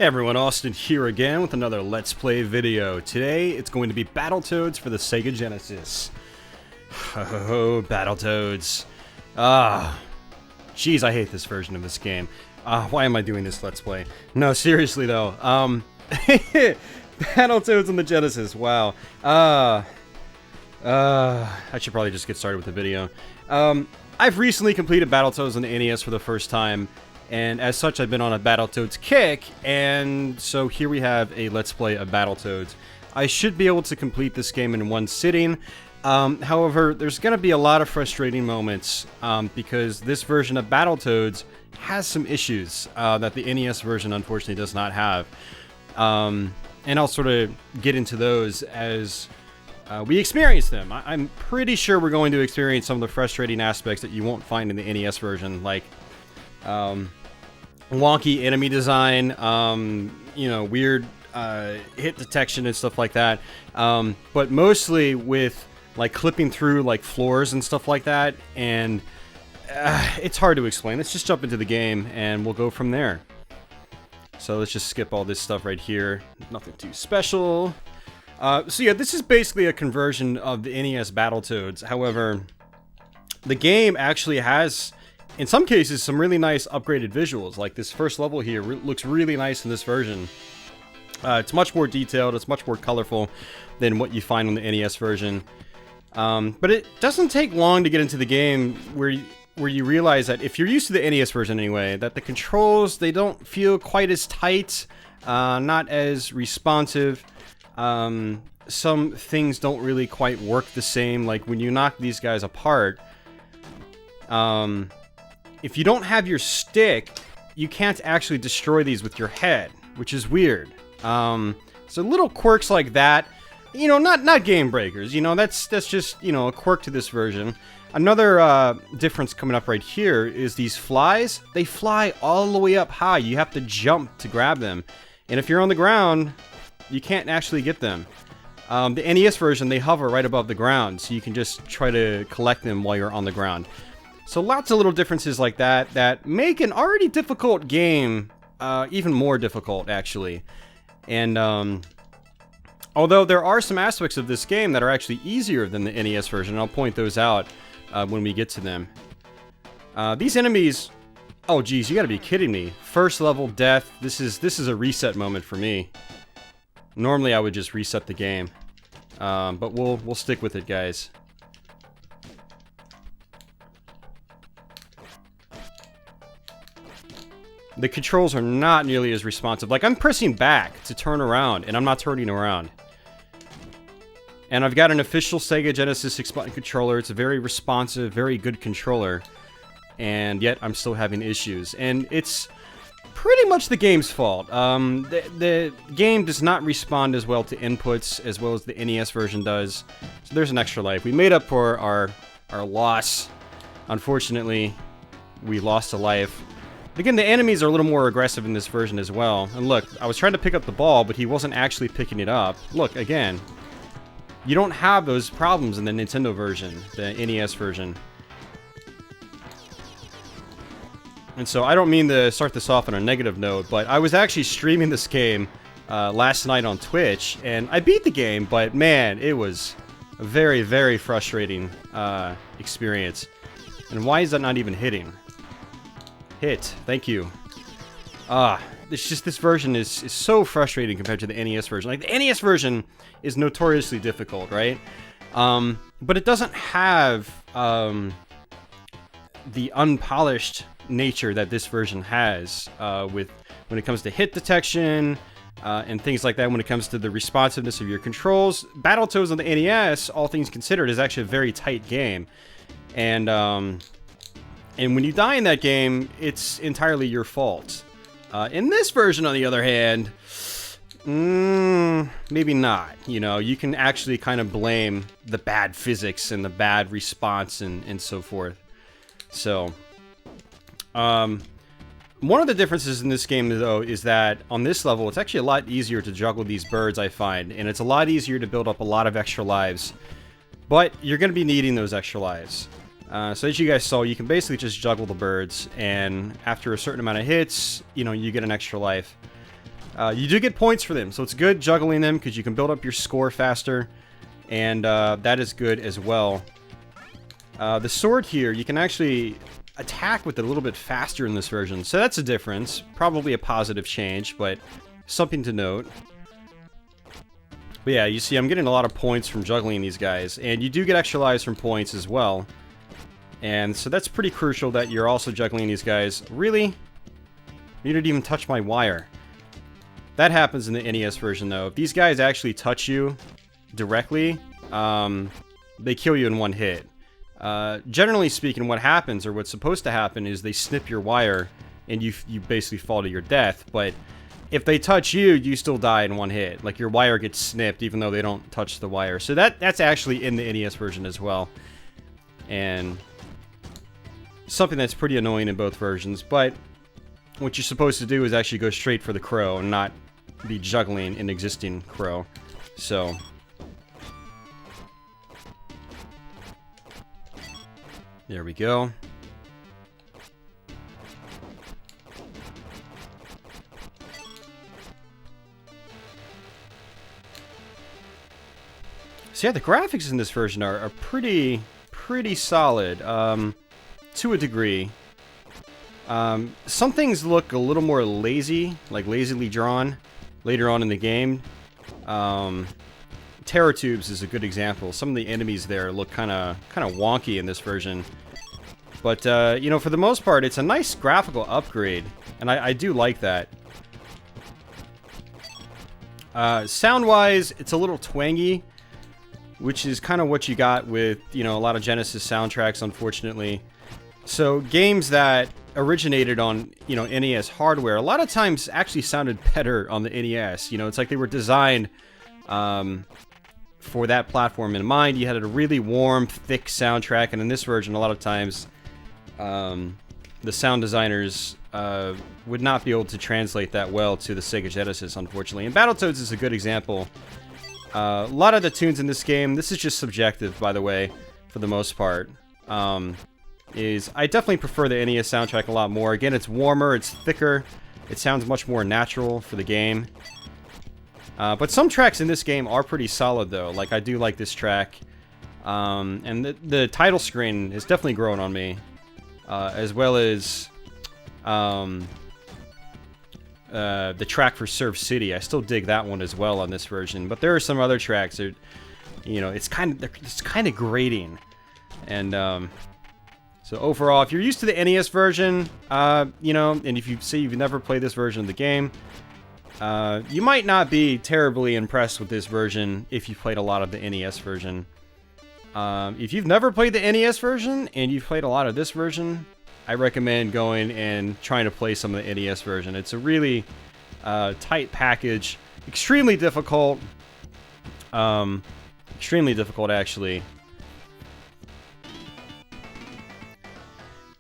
Hey everyone, Austin here again with another Let's Play video. Today, it's going to be Battletoads for the Sega Genesis. Oh, Battletoads. Jeez, I hate this version of this game. Why am I doing this Let's Play? No, seriously though. Battletoads on the Genesis, wow. I should probably just get started with the video. I've recently completed Battletoads on the NES for the first time. And as such, I've been on a Battletoads kick, and so here we have a Let's Play of Battletoads. I should be able to complete this game in one sitting. However, there's going to be a lot of frustrating moments, because this version of Battletoads has some issues that the NES version unfortunately does not have. And I'll sort of get into those as we experience them. I'm pretty sure we're going to experience some of the frustrating aspects that you won't find in the NES version, like wonky enemy design, you know, weird hit detection and stuff like that, but mostly with like clipping through like floors and stuff like that, and it's hard to explain. Let's just jump into the game and we'll go from there. So let's just skip all this stuff right here. Nothing too special. So yeah, this is basically a conversion of the NES Battletoads. However, the game actually has, in some cases, some really nice upgraded visuals. Like this first level here looks really nice in this version. It's much more detailed, it's much more colorful than what you find on the NES version. But it doesn't take long to get into the game where you realize that, if you're used to the NES version anyway, that the controls, they don't feel quite as tight, not as responsive. Some things don't really quite work the same. Like when you knock these guys apart, if you don't have your stick, you can't actually destroy these with your head, which is weird. So little quirks like that, you know, not game breakers, you know, that's just, you know, a quirk to this version. Another difference coming up right here is these flies. They fly all the way up high. You have to jump to grab them. And if you're on the ground, you can't actually get them. The NES version, they hover right above the ground, so you can just try to collect them while you're on the ground. So lots of little differences like that that make an already difficult game even more difficult, actually. And although there are some aspects of this game that are actually easier than the NES version, I'll point those out when we get to them. These enemies, oh geez, you gotta be kidding me. First level death, this is a reset moment for me. Normally I would just reset the game, but we'll stick with it, guys. The controls are not nearly as responsive. Like, I'm pressing back to turn around, and I'm not turning around. And I've got an official Sega Genesis 6-button controller. It's a very responsive, very good controller. And yet, I'm still having issues. And it's pretty much the game's fault. The game does not respond as well to inputs as well as the NES version does. So there's an extra life. We made up for our loss. Unfortunately, we lost a life. Again, the enemies are a little more aggressive in this version as well. And look, I was trying to pick up the ball, but he wasn't actually picking it up. Look, again, you don't have those problems in the Nintendo version, the NES version. And so I don't mean to start this off on a negative note, but I was actually streaming this game last night on Twitch, and I beat the game, but man, it was a very, very frustrating experience. And why is that not even hitting? Hit. Thank you. It's just, this version is so frustrating compared to the NES version. Like, the NES version is notoriously difficult, right? But it doesn't have the unpolished nature that this version has when it comes to hit detection and things like that. When it comes to the responsiveness of your controls, Battletoads on the NES, all things considered, is actually a very tight game. And when you die in that game, it's entirely your fault. In this version, on the other hand, maybe not. You know, you can actually kind of blame the bad physics and the bad response and so forth. So, one of the differences in this game, though, is that on this level, it's actually a lot easier to juggle these birds, I find. And it's a lot easier to build up a lot of extra lives. But you're going to be needing those extra lives. So as you guys saw, you can basically just juggle the birds, and after a certain amount of hits, you know, you get an extra life. You do get points for them, so it's good juggling them because you can build up your score faster, and that is good as well. The sword here, you can actually attack with it a little bit faster in this version, so that's a difference. Probably a positive change, but something to note. But yeah, you see I'm getting a lot of points from juggling these guys, and you do get extra lives from points as well. And so that's pretty crucial that you're also juggling these guys. Really? You didn't even touch my wire. That happens in the NES version though. If these guys actually touch you directly, they kill you in one hit. Generally speaking, what happens, or what's supposed to happen, is they snip your wire and you basically fall to your death. But if they touch you, you still die in one hit. Like, your wire gets snipped even though they don't touch the wire. So that's actually in the NES version as well. And something that's pretty annoying in both versions. But what you're supposed to do is actually go straight for the crow and not be juggling an existing crow. So there we go. So yeah, the graphics in this version are pretty solid, to a degree. Some things look a little more lazy, like lazily drawn, later on in the game. Terror tubes is a good example. Some of the enemies there look kind of wonky in this version. But, you know, for the most part, it's a nice graphical upgrade, and I do like that. Sound-wise, it's a little twangy, which is kind of what you got with, you know, a lot of Genesis soundtracks, unfortunately. So, games that originated on, you know, NES hardware, a lot of times actually sounded better on the NES. You know, it's like they were designed for that platform in mind. You had a really warm, thick soundtrack, and in this version, a lot of times, the sound designers would not be able to translate that well to the Sega Genesis, unfortunately. And Battletoads is a good example. A lot of the tunes in this game, this is just subjective, by the way, for the most part, I definitely prefer the NES soundtrack a lot more. Again, it's warmer, it's thicker, it sounds much more natural for the game. But some tracks in this game are pretty solid, though. Like, I do like this track. And the title screen has definitely grown on me. As well as the track for Surf City. I still dig that one as well on this version. But there are some other tracks that, you know, it's kind of grating. And so overall, if you're used to the NES version, you know, and if you say you've never played this version of the game, you might not be terribly impressed with this version if you played a lot of the NES version. If you've never played the NES version and you've played a lot of this version, I recommend going and trying to play some of the NES version. It's a really tight package, extremely difficult, actually.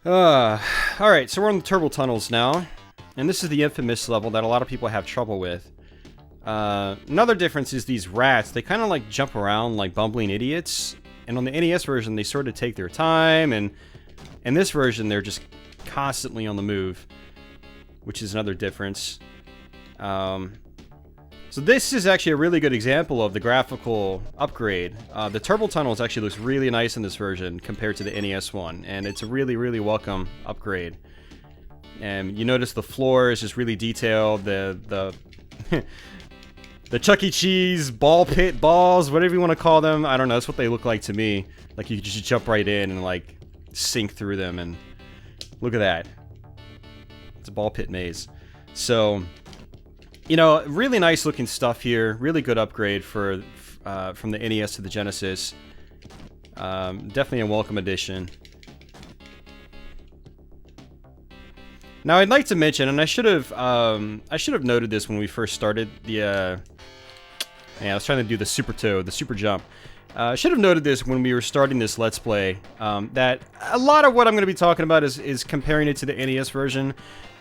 Alright, so we're on the turbo tunnels now, and this is the infamous level that a lot of people have trouble with. Another difference is these rats, they kind of like jump around like bumbling idiots, and on the NES version they sort of take their time, and in this version they're just constantly on the move, which is another difference. So this is actually a really good example of the graphical upgrade. The turbo tunnels actually looks really nice in this version compared to the NES one, and it's a really welcome upgrade. And you notice the floor is just really detailed. The the Chuck E. Cheese ball pit balls, whatever you want to call them, I don't know, that's what they look like to me. Like, you just jump right in and like sink through them, and look at that. It's a ball pit maze. So, you know, really nice looking stuff here. Really good upgrade for from the NES to the Genesis. Definitely a welcome addition. Now, I'd like to mention, and I should have noted this when we first started the. I was trying to do the Super Toad, the Super Jump. I should have noted this when we were starting this Let's Play, that a lot of what I'm going to be talking about is comparing it to the NES version.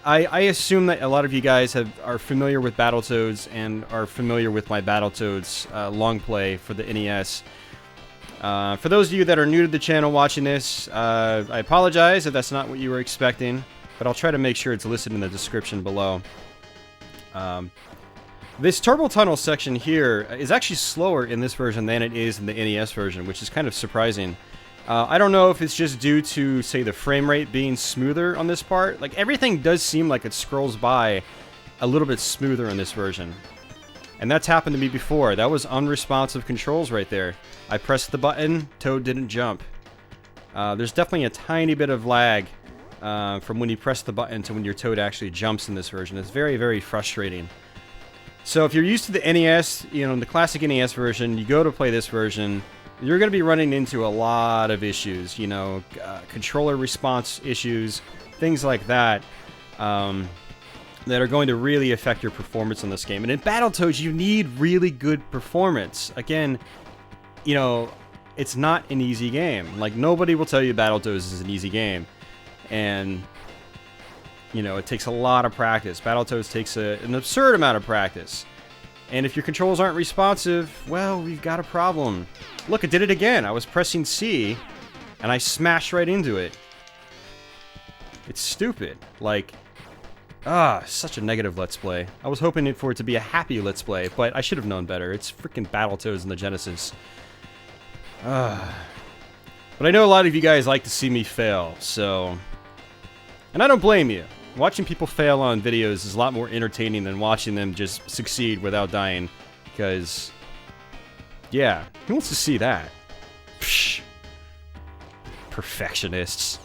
I assume that a lot of you guys are familiar with Battletoads and are familiar with my Battletoads long play for the NES. For those of you that are new to the channel watching this, I apologize if that's not what you were expecting, but I'll try to make sure it's listed in the description below. This turbo tunnel section here is actually slower in this version than it is in the NES version, which is kind of surprising. I don't know if it's just due to, say, the frame rate being smoother on this part. Like, everything does seem like it scrolls by a little bit smoother in this version. And that's happened to me before. That was unresponsive controls right there. I pressed the button, Toad didn't jump. There's definitely a tiny bit of lag from when you press the button to when your Toad actually jumps in this version. It's very, very frustrating. So if you're used to the NES, you know, the classic NES version, you go to play this version, you're going to be running into a lot of issues, you know, controller response issues, things like that, that are going to really affect your performance in this game. And in Battletoads, you need really good performance. Again, you know, it's not an easy game. Like, nobody will tell you Battletoads is an easy game. And, you know, it takes a lot of practice. Battletoads takes an absurd amount of practice. And if your controls aren't responsive, well, we've got a problem. Look, it did it again. I was pressing C, and I smashed right into it. It's stupid. Like, such a negative Let's Play. I was hoping for it to be a happy Let's Play, but I should have known better. It's freaking Battletoads in the Genesis. But I know a lot of you guys like to see me fail, so... And I don't blame you. Watching people fail on videos is a lot more entertaining than watching them just succeed without dying. Because, yeah, who wants to see that? Psh. Perfectionists.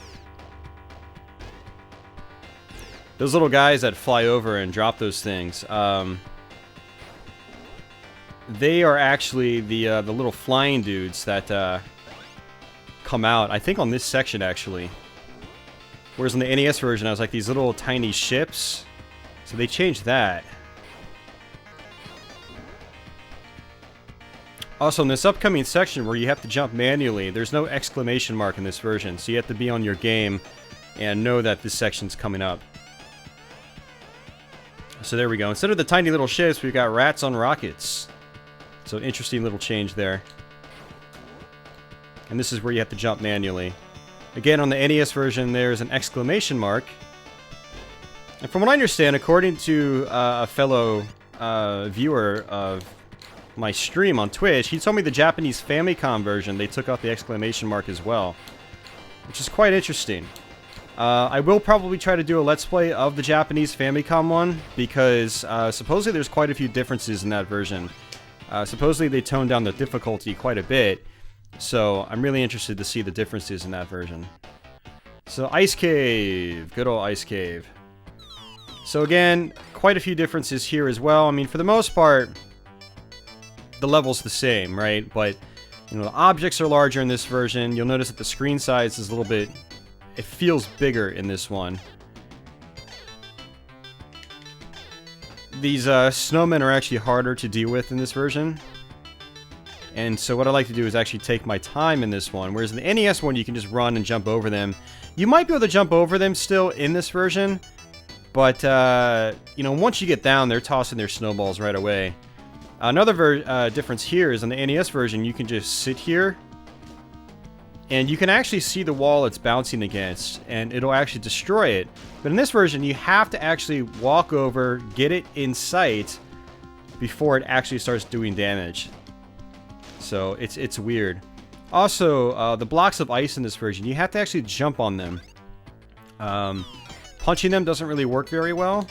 Those little guys that fly over and drop those things, they are actually the little flying dudes that come out, I think on this section actually. Whereas in the NES version, I was like these little tiny ships. So they changed that. Also, in this upcoming section where you have to jump manually, there's no exclamation mark in this version. So you have to be on your game and know that this section's coming up. So there we go. Instead of the tiny little ships, we've got rats on rockets. So interesting little change there. And this is where you have to jump manually. Again, on the NES version, there's an exclamation mark. And from what I understand, according to a fellow viewer of my stream on Twitch, he told me the Japanese Famicom version, they took out the exclamation mark as well. Which is quite interesting. I will probably try to do a Let's Play of the Japanese Famicom one, because supposedly there's quite a few differences in that version. Supposedly they toned down the difficulty quite a bit. So, I'm really interested to see the differences in that version. So, Ice Cave. Good old Ice Cave. So again, quite a few differences here as well. I mean, for the most part, the level's the same, right? But, you know, the objects are larger in this version. You'll notice that the screen size is a little bit... It feels bigger in this one. These snowmen are actually harder to deal with in this version. And so what I like to do is actually take my time in this one. Whereas in the NES one, you can just run and jump over them. You might be able to jump over them still in this version. But, you know, once you get down, they're tossing their snowballs right away. Another difference here is in the NES version, you can just sit here. And you can actually see the wall it's bouncing against. And it'll actually destroy it. But in this version, you have to actually walk over, get it in sight, before it actually starts doing damage. So, it's weird. Also, the blocks of ice in this version, you have to actually jump on them. Punching them doesn't really work very well.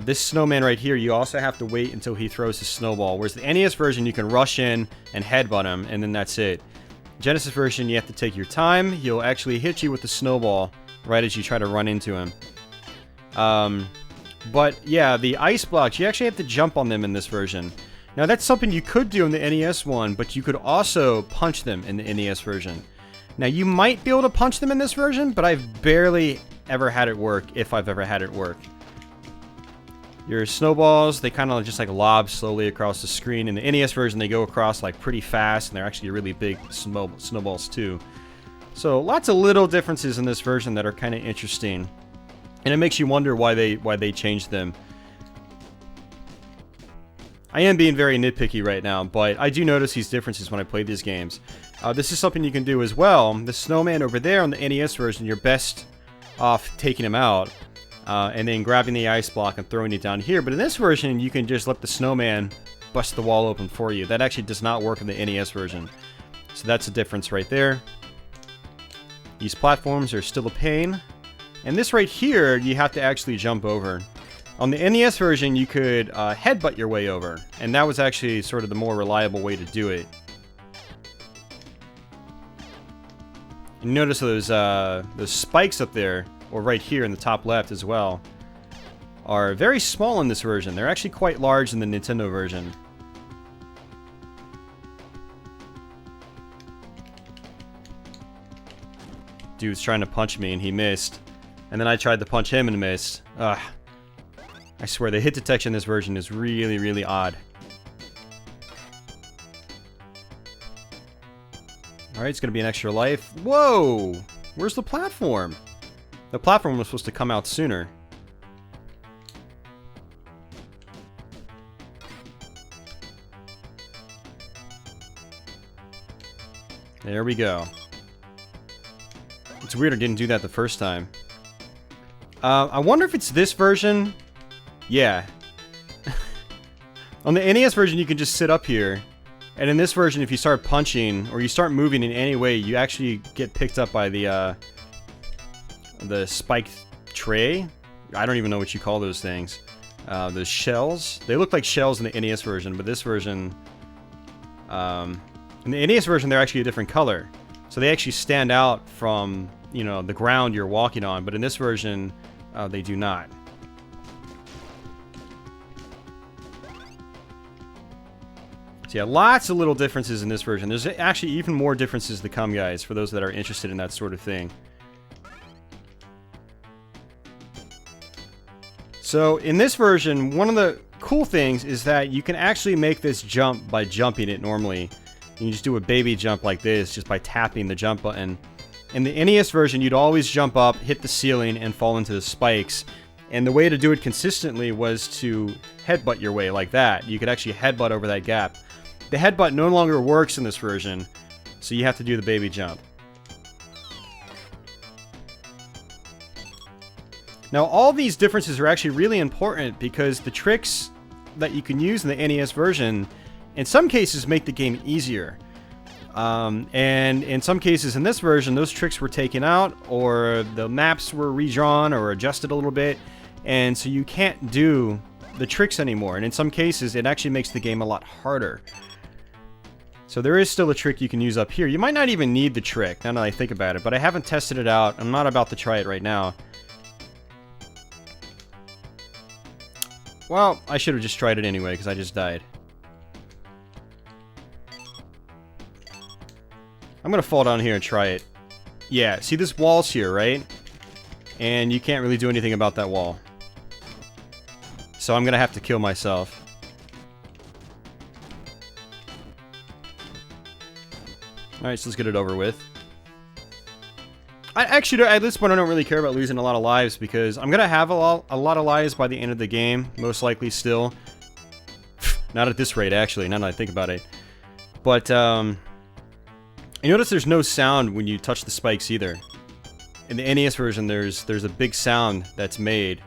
This snowman right here, you also have to wait until he throws his snowball. Whereas the NES version, you can rush in and headbutt him, and then that's it. Genesis version, you have to take your time. He'll actually hit you with the snowball right as you try to run into him. But, yeah, the ice blocks, you actually have to jump on them in this version. Now, that's something you could do in the NES one, but you could also punch them in the NES version. Now, you might be able to punch them in this version, but I've barely ever had it work, if I've ever had it work. Your snowballs, they kind of just like lob slowly across the screen. In the NES version, they go across like pretty fast, and they're actually really big snowballs too. So, lots of little differences in this version that are kind of interesting. And it makes you wonder why they changed them. I am being very nitpicky right now, but I do notice these differences when I play these games. This is something you can do as well. The snowman over there on the NES version, you're best off taking him out. and then grabbing the ice block and throwing it down here. But in this version, you can just let the snowman bust the wall open for you. That actually does not work in the NES version. So that's the difference right there. These platforms are still a pain. And this right here, you have to actually jump over. On the NES version, you could headbutt your way over. And that was actually sort of the more reliable way to do it. And notice those spikes up there, or right here in the top left as well, are very small in this version. They're actually quite large in the Nintendo version. Dude's trying to punch me and he missed. And then I tried to punch him and missed. Ugh. I swear, the hit detection in this version is really, really odd. Alright, it's gonna be an extra life. Whoa! Where's the platform? The platform was supposed to come out sooner. There we go. It's weird I didn't do that the first time. I wonder if it's this version. Yeah. On the NES version, you can just sit up here. And in this version, if you start punching, or you start moving in any way, you actually get picked up by the spiked tray. I don't even know what you call those things. The shells. They look like shells in the NES version, but this version... in the NES version, they're actually a different color. So they actually stand out from, you know, the ground you're walking on. But in this version, they do not. So yeah, lots of little differences in this version. There's actually even more differences to come, guys, for those that are interested in that sort of thing. So in this version, one of the cool things is that you can actually make this jump by jumping it normally. You can just do a baby jump like this just by tapping the jump button. In the NES version, you'd always jump up, hit the ceiling, and fall into the spikes. And the way to do it consistently was to headbutt your way like that. You could actually headbutt over that gap. The headbutt no longer works in this version, so you have to do the baby jump. Now, all these differences are actually really important because the tricks that you can use in the NES version, in some cases, make the game easier. And in some cases in this version, those tricks were taken out, or the maps were redrawn or adjusted a little bit, and so you can't do the tricks anymore. And in some cases, it actually makes the game a lot harder. So there is still a trick you can use up here. You might not even need the trick, now that I think about it, but I haven't tested it out. I'm not about to try it right now. Well, I should have just tried it anyway, because I just died. I'm gonna fall down here and try it. Yeah, see this wall's here, right? And you can't really do anything about that wall. So I'm gonna have to kill myself. Alright, so let's get it over with. Actually, at this point, I don't really care about losing a lot of lives because I'm gonna have a lot of lives by the end of the game, most likely still. Not at this rate, actually, now that I think about it. But, you notice there's no sound when you touch the spikes either. In the NES version, there's a big sound that's made.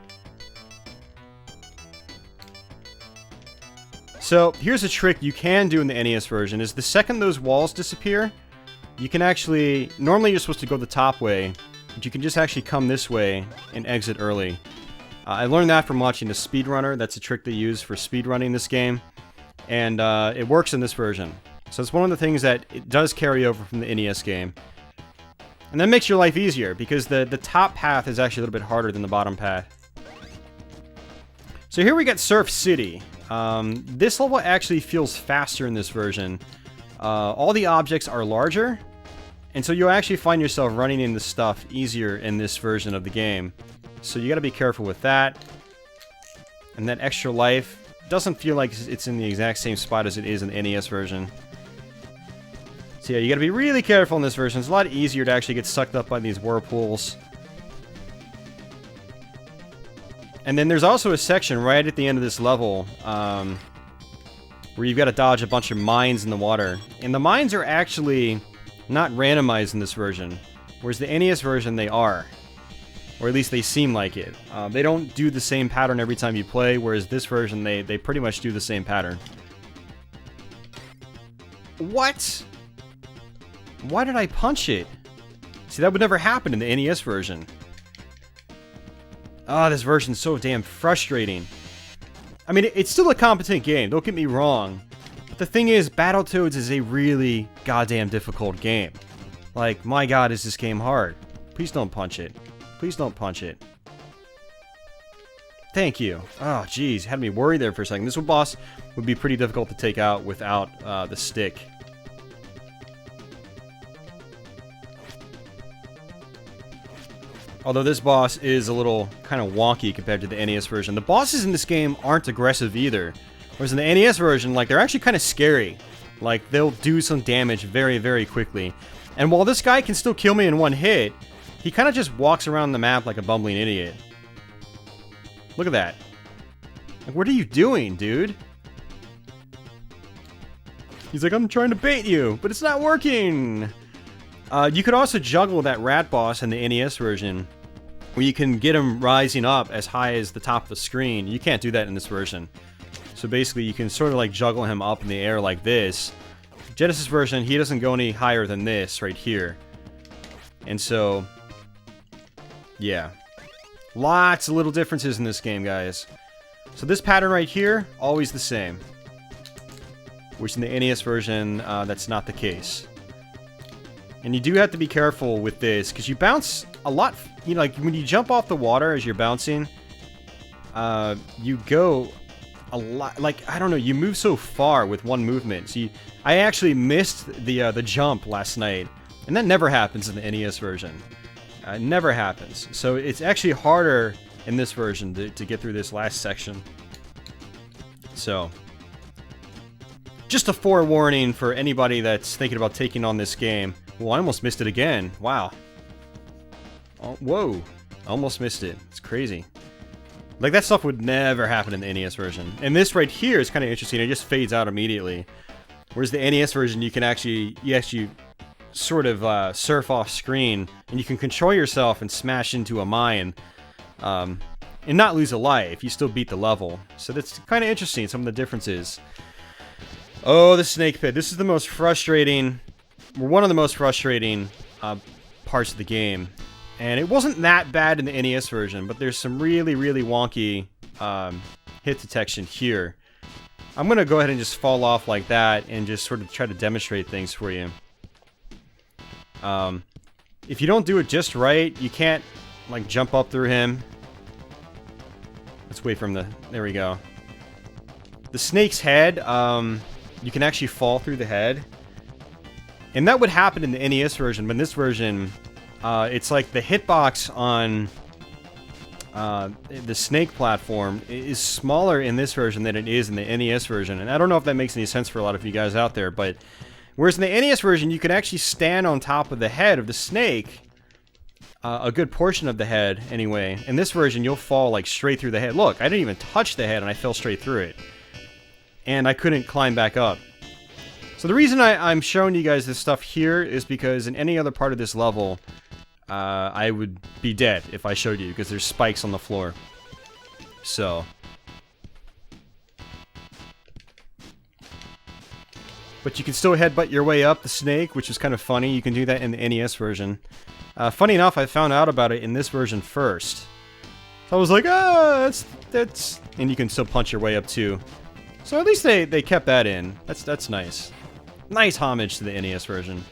So, here's a trick you can do in the NES version, is the second those walls disappear, you can actually... Normally you're supposed to go the top way, but you can just actually come this way and exit early. I learned that from watching a speedrunner. That's a trick they use for speedrunning this game. And it works in this version. So it's one of the things that it does carry over from the NES game. And that makes your life easier, because the top path is actually a little bit harder than the bottom path. So here we got Surf City. This level actually feels faster in this version. All the objects are larger, and so you'll actually find yourself running into stuff easier in this version of the game. So you gotta be careful with that. And that extra life doesn't feel like it's in the exact same spot as it is in the NES version. So yeah, you gotta be really careful in this version. It's a lot easier to actually get sucked up by these whirlpools. And then there's also a section right at the end of this level, where you've got to dodge a bunch of mines in the water. And the mines are actually not randomized in this version, whereas the NES version they are. Or at least they seem like it. They don't do the same pattern every time you play, whereas this version, they pretty much do the same pattern. What? Why did I punch it? See, that would never happen in the NES version. Ah, this version's so damn frustrating. I mean, it's still a competent game, don't get me wrong. But the thing is, Battletoads is a really goddamn difficult game. Like, my god, is this game hard. Please don't punch it. Please don't punch it. Thank you. Oh, jeez, had me worried there for a second. This boss would be pretty difficult to take out without the stick. Although this boss is a little kind of wonky compared to the NES version. The bosses in this game aren't aggressive either. Whereas in the NES version, like, they're actually kind of scary. Like, they'll do some damage very, very quickly. And while this guy can still kill me in one hit, he kind of just walks around the map like a bumbling idiot. Look at that. Like, what are you doing, dude? He's like, I'm trying to bait you, but it's not working! You could also juggle that rat boss in the NES version, where you can get him rising up as high as the top of the screen. You can't do that in this version. So basically, you can sort of like juggle him up in the air like this. Genesis version, he doesn't go any higher than this right here. And so, yeah. Lots of little differences in this game, guys. So this pattern right here, always the same. Which in the NES version, that's not the case. And you do have to be careful with this, because you bounce a lot, you know, like when you jump off the water as you're bouncing, you go a lot, like, I don't know, you move so far with one movement. So I actually missed the jump last night, and that never happens in the NES version. It never happens. So it's actually harder in this version to get through this last section. So, just a forewarning for anybody that's thinking about taking on this game. Well, I almost missed it again. Wow. Oh, whoa. Almost missed it. It's crazy. Like, that stuff would never happen in the NES version. And this right here is kind of interesting. It just fades out immediately. Whereas the NES version, you can actually sort of surf off screen, and you can control yourself and smash into a mine, and not lose a life. You still beat the level. So that's kind of interesting, some of the differences. Oh, the snake pit. This is the most frustrating... one of the most frustrating parts of the game. And it wasn't that bad in the NES version, but there's some really, really wonky hit detection here. I'm going to go ahead and just fall off like that and just sort of try to demonstrate things for you. If you don't do it just right, you can't, like, jump up through him. Let's wait for him to... there we go. The snake's head, you can actually fall through the head. And that would happen in the NES version, but in this version, it's like the hitbox on the snake platform is smaller in this version than it is in the NES version. And I don't know if that makes any sense for a lot of you guys out there, but whereas in the NES version, you can actually stand on top of the head of the snake, a good portion of the head anyway. In this version, you'll fall like straight through the head. Look, I didn't even touch the head and I fell straight through it. And I couldn't climb back up. So the reason I'm showing you guys this stuff here is because in any other part of this level, I would be dead if I showed you, because there's spikes on the floor. So. But you can still headbutt your way up the snake, which is kind of funny. You can do that in the NES version. Funny enough, I found out about it in this version first. So I was like, that's... and you can still punch your way up too. So at least they kept that in. That's nice. Nice homage to the NES version.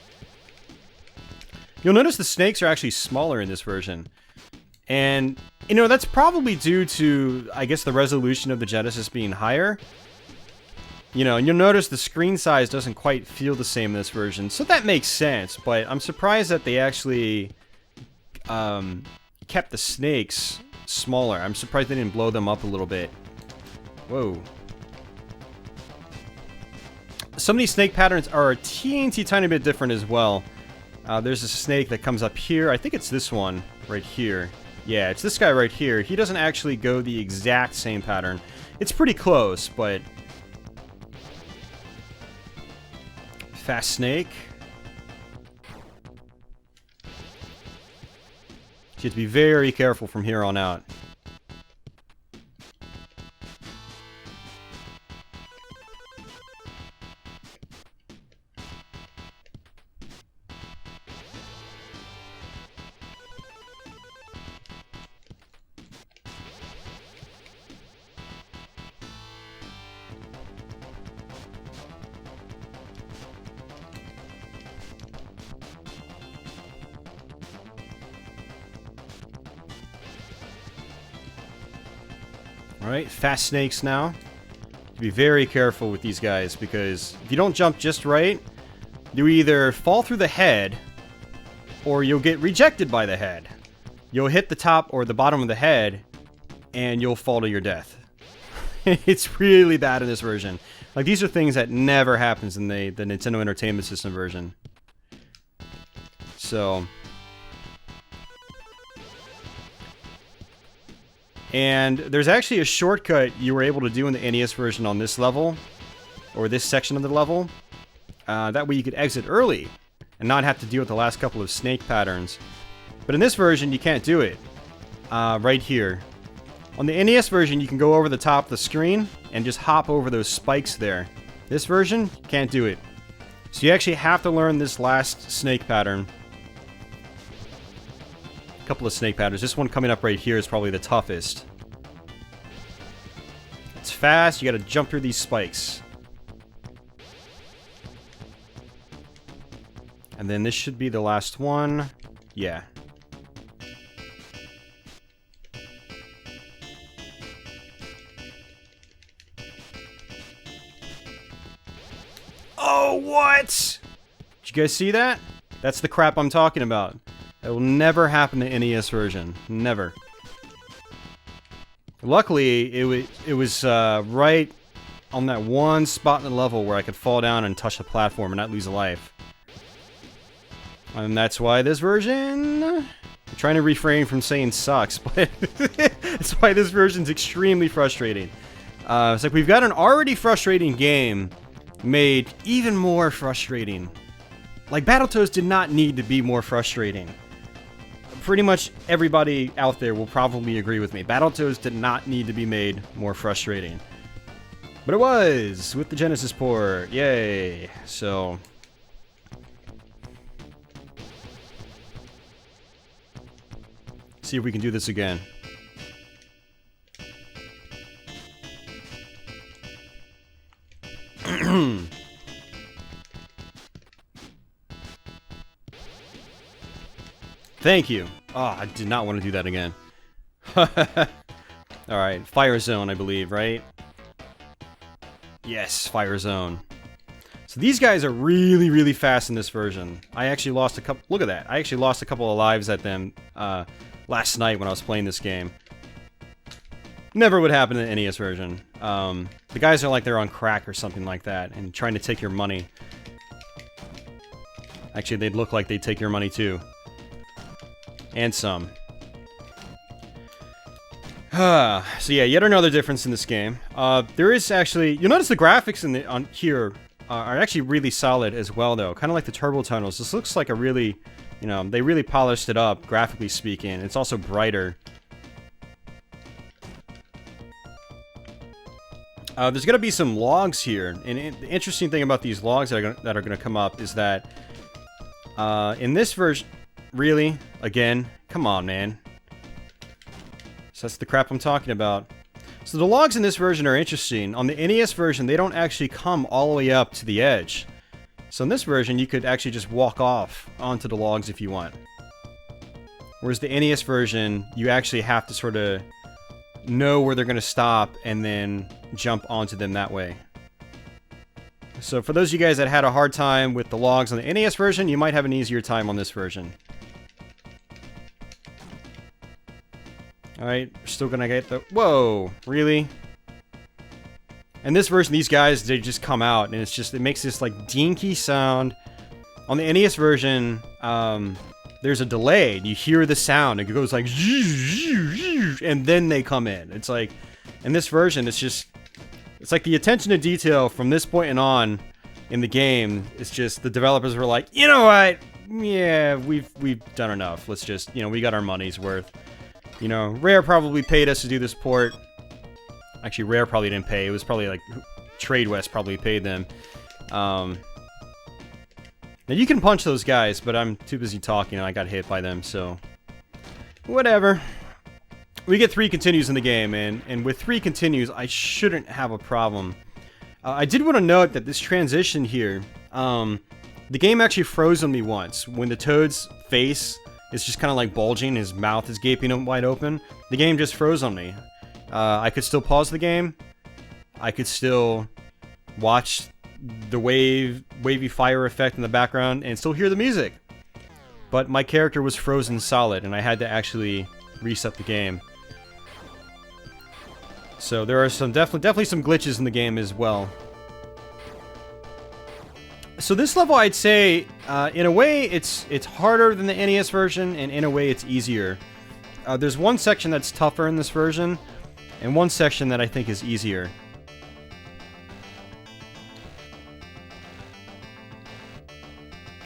You'll notice the snakes are actually smaller in this version. And, you know, that's probably due to, I guess, the resolution of the Genesis being higher. You know, and you'll notice the screen size doesn't quite feel the same in this version. So that makes sense, but I'm surprised that they actually kept the snakes smaller. I'm surprised they didn't blow them up a little bit. Whoa. Some of these snake patterns are a teensy tiny bit different as well. There's a snake that comes up here. I think it's this one right here. Yeah, it's this guy right here. He doesn't actually go the exact same pattern. It's pretty close, but... Fast snake. you have to be very careful from here on out. Alright, fast snakes now. Be very careful with these guys, because if you don't jump just right, you either fall through the head, or you'll get rejected by the head. You'll hit the top or the bottom of the head, and you'll fall to your death. It's really bad in this version. Like, these are things that never happens in the Nintendo Entertainment System version. So... And there's actually a shortcut you were able to do in the NES version on this level, or this section of the level. That way you could exit early, and not have to deal with the last couple of snake patterns. But in this version, you can't do it. Right here. On the NES version, you can go over the top of the screen, and just hop over those spikes there. This version, you can't do it. So you actually have to learn this last snake pattern. Couple of snake patterns. This one coming up right here is probably the toughest. It's fast. You gotta jump through these spikes. And then this should be the last one. Yeah. Oh, what? Did you guys see that? That's the crap I'm talking about. It will never happen in the NES version. Never. Luckily, it was right on that one spot in the level where I could fall down and touch the platform and not lose a life. And that's why this version... I'm trying to refrain from saying sucks, but that's why this version's extremely frustrating. It's like we've got an already frustrating game made even more frustrating. Like, Battletoads did not need to be more frustrating. Pretty much everybody out there will probably agree with me. Battletoads did not need to be made more frustrating. But it was, with the Genesis port. Yay. So... see if we can do this again. Thank you. Oh, I did not want to do that again. Alright, Fire Zone, I believe, right? Yes, Fire Zone. So these guys are really, really fast in this version. I actually lost a couple... Look at that. I actually lost a couple of lives at them last night when I was playing this game. Never would happen in the NES version. The guys are like they're on crack or something like that and trying to take your money. Actually, they'd look like they'd take your money too. And some. So yeah, yet another difference in this game. There is actually... You'll notice the graphics in on here are actually really solid as well, though. Kind of like the turbo tunnels. This looks like a really... You know, they really polished it up, graphically speaking. It's also brighter. There's going to be some logs here. And the interesting thing about these logs that are going to come up is that... in this version... Really? Again? Come on, man. So that's the crap I'm talking about. So the logs in this version are interesting. On the NES version, they don't actually come all the way up to the edge. So in this version, you could actually just walk off onto the logs if you want. Whereas the NES version, you actually have to sort of know where they're going to stop and then jump onto them that way. So for those of you guys that had a hard time with the logs on the NES version, you might have an easier time on this version. Alright, we're still gonna get the... Whoa! Really? In this version, these guys, they just come out, and it's just... It makes this, like, dinky sound. On the NES version, there's a delay. You hear the sound. It goes like... And then they come in. It's like... In this version, it's just... It's like the attention to detail from this point and on in the game, it's just... The developers were like, you know what? yeah, we've done enough. Let's just, you know, we got our money's worth. You know, Rare probably paid us to do this port. Actually, Rare probably didn't pay. It was probably like Trade West probably paid them. Now you can punch those guys, but I'm too busy talking and I got hit by them, so whatever. We get 3 continues in the game, and with 3 continues, I shouldn't have a problem. I did want to note that this transition here, the game actually froze on me once. When the Toad's face is just kind of like bulging, his mouth is gaping wide open, the game just froze on me. I could still pause the game. I could still watch the wavy fire effect in the background and still hear the music. But my character was frozen solid, and I had to actually reset the game. So there are some definitely some glitches in the game as well. So this level, I'd say, in a way, it's harder than the NES version, and in a way, it's easier. There's one section that's tougher in this version, and one section that I think is easier.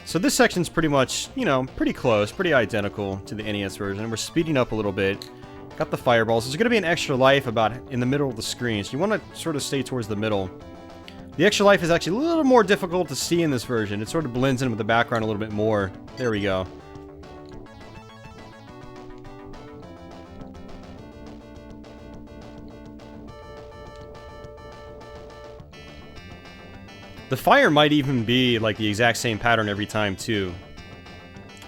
So this section's pretty much, you know, pretty close, pretty identical to the NES version. We're speeding up a little bit. Got the fireballs. There's going to be an extra life about in the middle of the screen, so you want to sort of stay towards the middle. The extra life is actually a little more difficult to see in this version. It sort of blends in with the background a little bit more. There we go. The fire might even be like the exact same pattern every time too.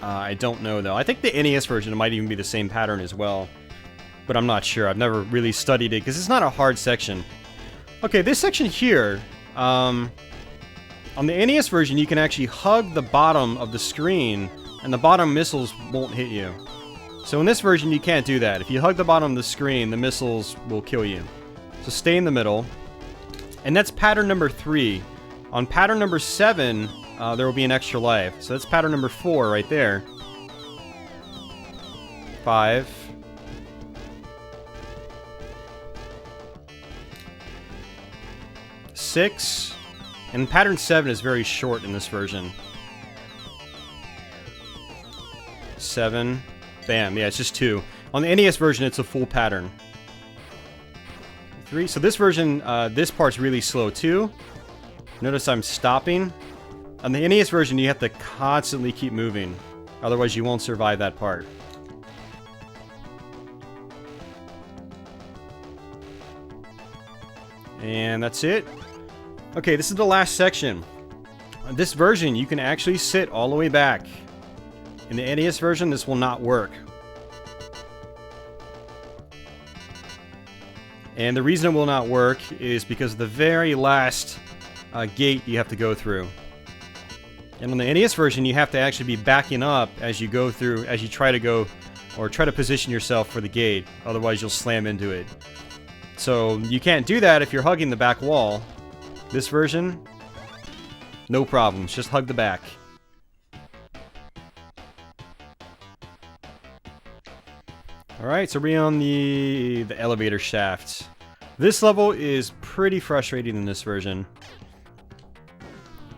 I don't know though. I think the NES version might even be the same pattern as well. But I'm not sure. I've never really studied it because it's not a hard section. Okay, this section here, on the NES version, you can actually hug the bottom of the screen and the bottom missiles won't hit you. So in this version, you can't do that. If you hug the bottom of the screen, the missiles will kill you. So stay in the middle. And that's pattern number 3. On pattern number 7, there will be an extra life. So that's pattern number 4 right there. 5. 6, and pattern 7 is very short in this version. 7, bam, yeah, it's just 2. On the NES version, it's a full pattern. 3, so this version, this part's really slow too. Notice I'm stopping. On the NES version, you have to constantly keep moving, otherwise you won't survive that part. And that's it. Okay, this is the last section. On this version, you can actually sit all the way back. In the NES version, this will not work. And the reason it will not work is because of the very last gate you have to go through. And on the NES version, you have to actually be backing up as you go through, as you try to go, or try to position yourself for the gate. Otherwise, you'll slam into it. So you can't do that if you're hugging the back wall. This version, no problems. Just hug the back. Alright, so we're on the elevator shaft. This level is pretty frustrating in this version.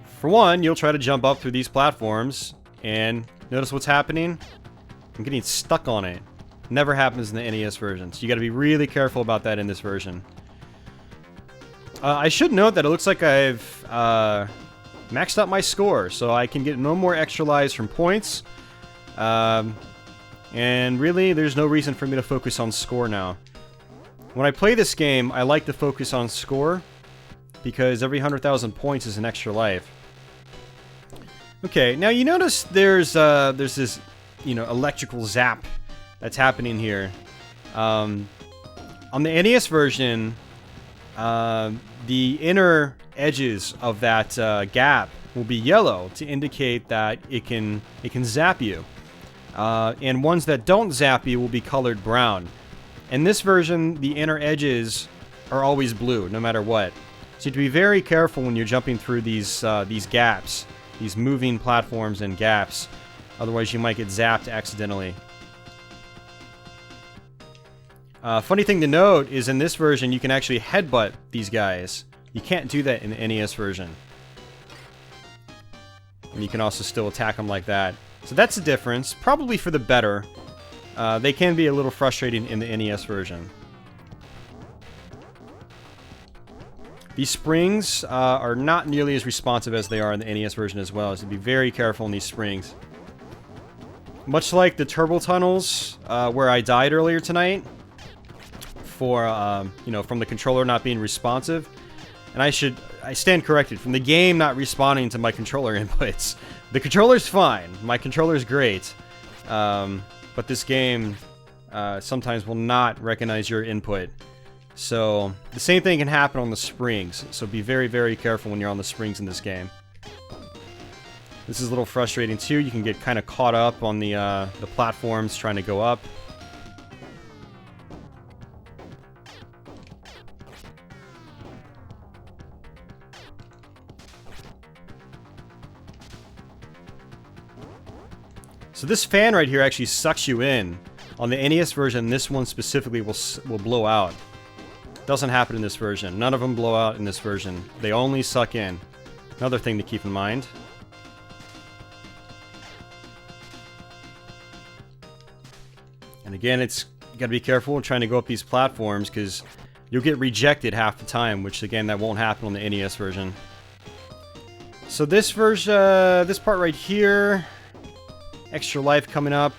For one, you'll try to jump up through these platforms, and notice what's happening? I'm getting stuck on it. Never happens in the NES version, so you gotta be really careful about that in this version. I should note that it looks like I've maxed out my score, so I can get no more extra lives from points. And really, there's no reason for me to focus on score now. When I play this game, I like to focus on score, because every 100,000 points is an extra life. Okay, now you notice there's this, you know, electrical zap that's happening here. On the NES version, the inner edges of that gap will be yellow to indicate that it can zap you. And ones that don't zap you will be colored brown. In this version, the inner edges are always blue, no matter what. So you have to be very careful when you're jumping through these gaps, these moving platforms and gaps. Otherwise, you might get zapped accidentally. Funny thing to note is in this version, you can actually headbutt these guys. You can't do that in the NES version. And you can also still attack them like that. So that's the difference. Probably for the better. They can be a little frustrating in the NES version. These springs are not nearly as responsive as they are in the NES version as well, so be very careful in these springs. Much like the turbo tunnels where I died earlier tonight for, you know, from the controller not being responsive. And I stand corrected, from the game not responding to my controller inputs. The controller's fine. My controller's great. But this game sometimes will not recognize your input. So the same thing can happen on the springs. So be very, very careful when you're on the springs in this game. This is a little frustrating too. You can get kind of caught up on the platforms trying to go up. So this fan right here actually sucks you in. On the NES version, this one specifically will blow out. Doesn't happen in this version. None of them blow out in this version. They only suck in. Another thing to keep in mind. And again, you gotta be careful trying to go up these platforms because you'll get rejected half the time, which again, that won't happen on the NES version. So this version, this part right here, extra life coming up.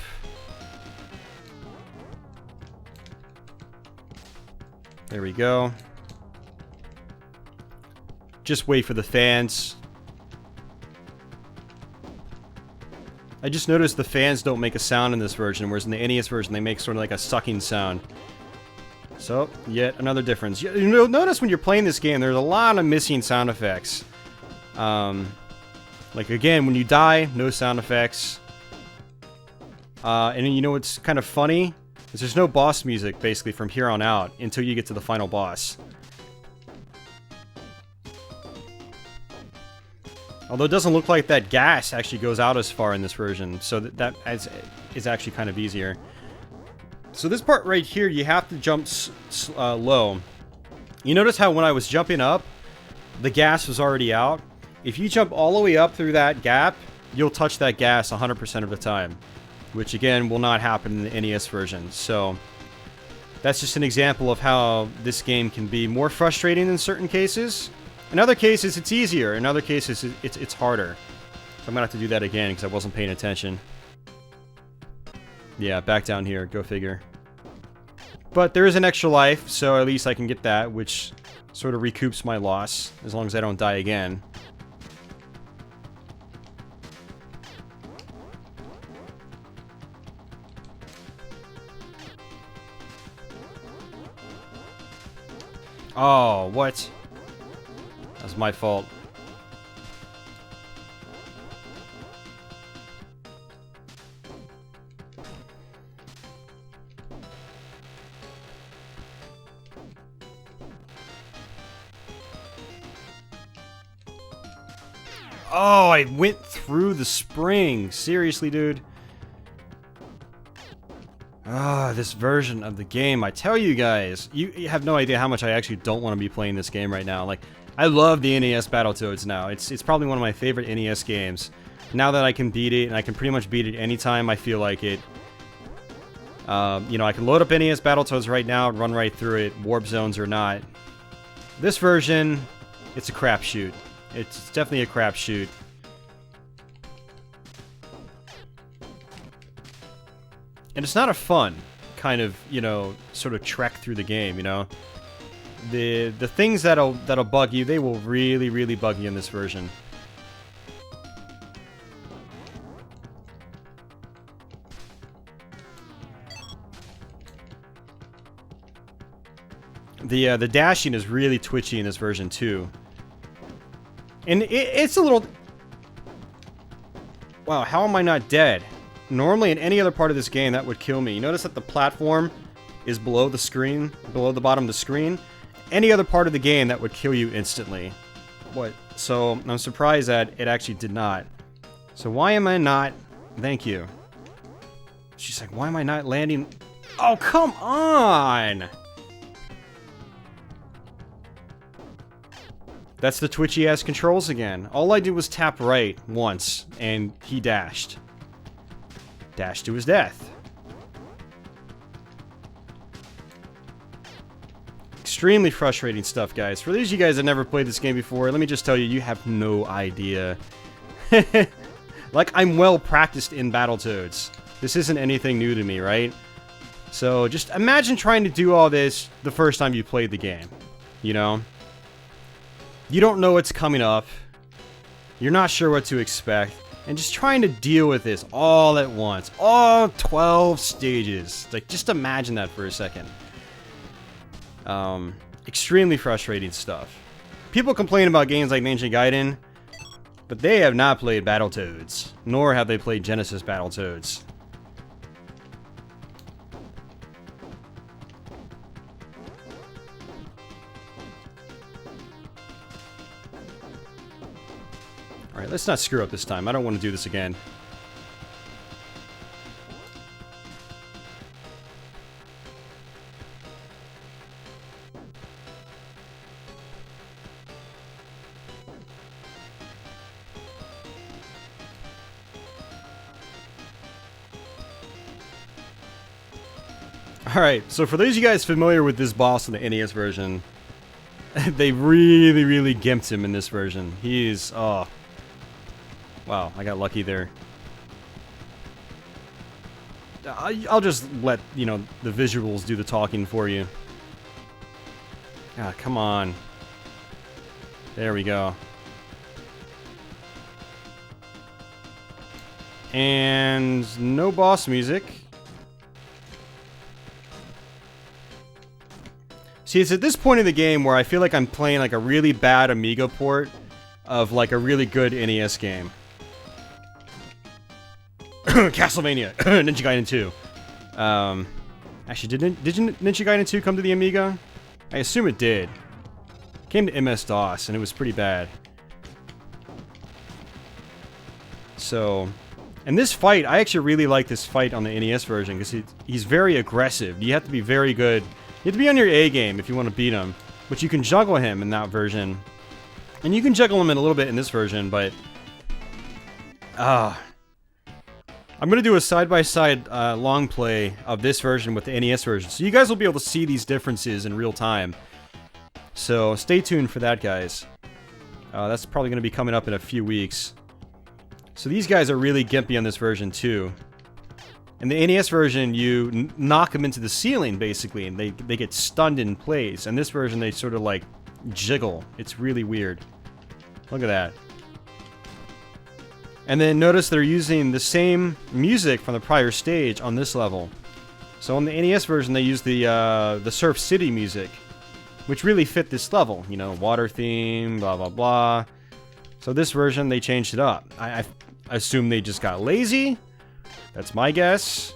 There we go. Just wait for the fans. I just noticed the fans don't make a sound in this version, whereas in the NES version they make sort of like a sucking sound. So, yet another difference. You'll notice when you're playing this game, there's a lot of missing sound effects. Like again, when you die, no sound effects. And you know what's kind of funny? Is there's no boss music, basically, from here on out, until you get to the final boss. Although it doesn't look like that gas actually goes out as far in this version, so that is actually kind of easier. So this part right here, you have to jump low. You notice how when I was jumping up, the gas was already out? If you jump all the way up through that gap, you'll touch that gas 100% of the time. Which again will not happen in the NES version. So that's just an example of how this game can be more frustrating in certain cases. In other cases it's easier, in other cases it's harder. So I'm gonna have to do that again because I wasn't paying attention. Yeah, back down here, go figure. But there is an extra life, so at least I can get that, which sort of recoups my loss, as long as I don't die again. Oh, what? That's my fault. Oh, I went through the spring. Seriously, dude. Ah, this version of the game, I tell you guys, you have no idea how much I actually don't want to be playing this game right now. Like, I love the NES Battletoads now. It's probably one of my favorite NES games. Now that I can beat it, and I can pretty much beat it anytime I feel like it. You know, I can load up NES Battletoads right now, run right through it, warp zones or not. This version, it's a crapshoot. It's definitely a crapshoot. And it's not a fun kind of, you know, sort of trek through the game, you know? The things that'll bug you, they will really, really bug you in this version. The dashing is really twitchy in this version too. And it's a little... Wow, how am I not dead? Normally in any other part of this game that would kill me. You notice that the platform is below the screen, below the bottom of the screen. Any other part of the game that would kill you instantly. What? So I'm surprised that it actually did not. So why am I not... Thank you. She's like, why am I not landing... Oh, come on! That's the twitchy-ass controls again. All I did was tap right once, and he dashed. Dashed to his death. Extremely frustrating stuff, guys. For those of you guys that never played this game before, let me just tell you, you have no idea. Like, I'm well practiced in Battletoads. This isn't anything new to me, right? So, just imagine trying to do all this the first time you played the game. You know? You don't know what's coming up. You're not sure what to expect. And just trying to deal with this all at once. All 12 stages. Like, just imagine that for a second. Extremely frustrating stuff. People complain about games like Ninja Gaiden, but they have not played Battletoads. Nor have they played Genesis Battletoads. Alright, let's not screw up this time. I don't want to do this again. Alright, so for those of you guys familiar with this boss in the NES version, they really, really gimped him in this version. He is, oh. Wow, I got lucky there. I'll just let, you know, the visuals do the talking for you. Ah, come on. There we go. And no boss music. See, it's at this point in the game where I feel like I'm playing like a really bad Amiga port of like a really good NES game. Castlevania, Ninja Gaiden 2. Actually, did Ninja Gaiden 2 come to the Amiga? I assume it did. Came to MS-DOS, and it was pretty bad. So, and this fight, I actually really like this fight on the NES version, because he's very aggressive. You have to be very good. You have to be on your A game if you want to beat him. But you can juggle him in that version. And you can juggle him in a little bit in this version, but... I'm going to do a side-by-side long play of this version with the NES version. So you guys will be able to see these differences in real time. So stay tuned for that, guys. That's probably going to be coming up in a few weeks. So these guys are really gimpy on this version, too. In the NES version, you knock them into the ceiling, basically, and they get stunned in place. And this version, they sort of, like, jiggle. It's really weird. Look at that. And then notice they're using the same music from the prior stage on this level. So on the NES version, they use the Surf City music, which really fit this level. You know, water theme, blah, blah, blah. So this version, they changed it up. I assume they just got lazy. That's my guess.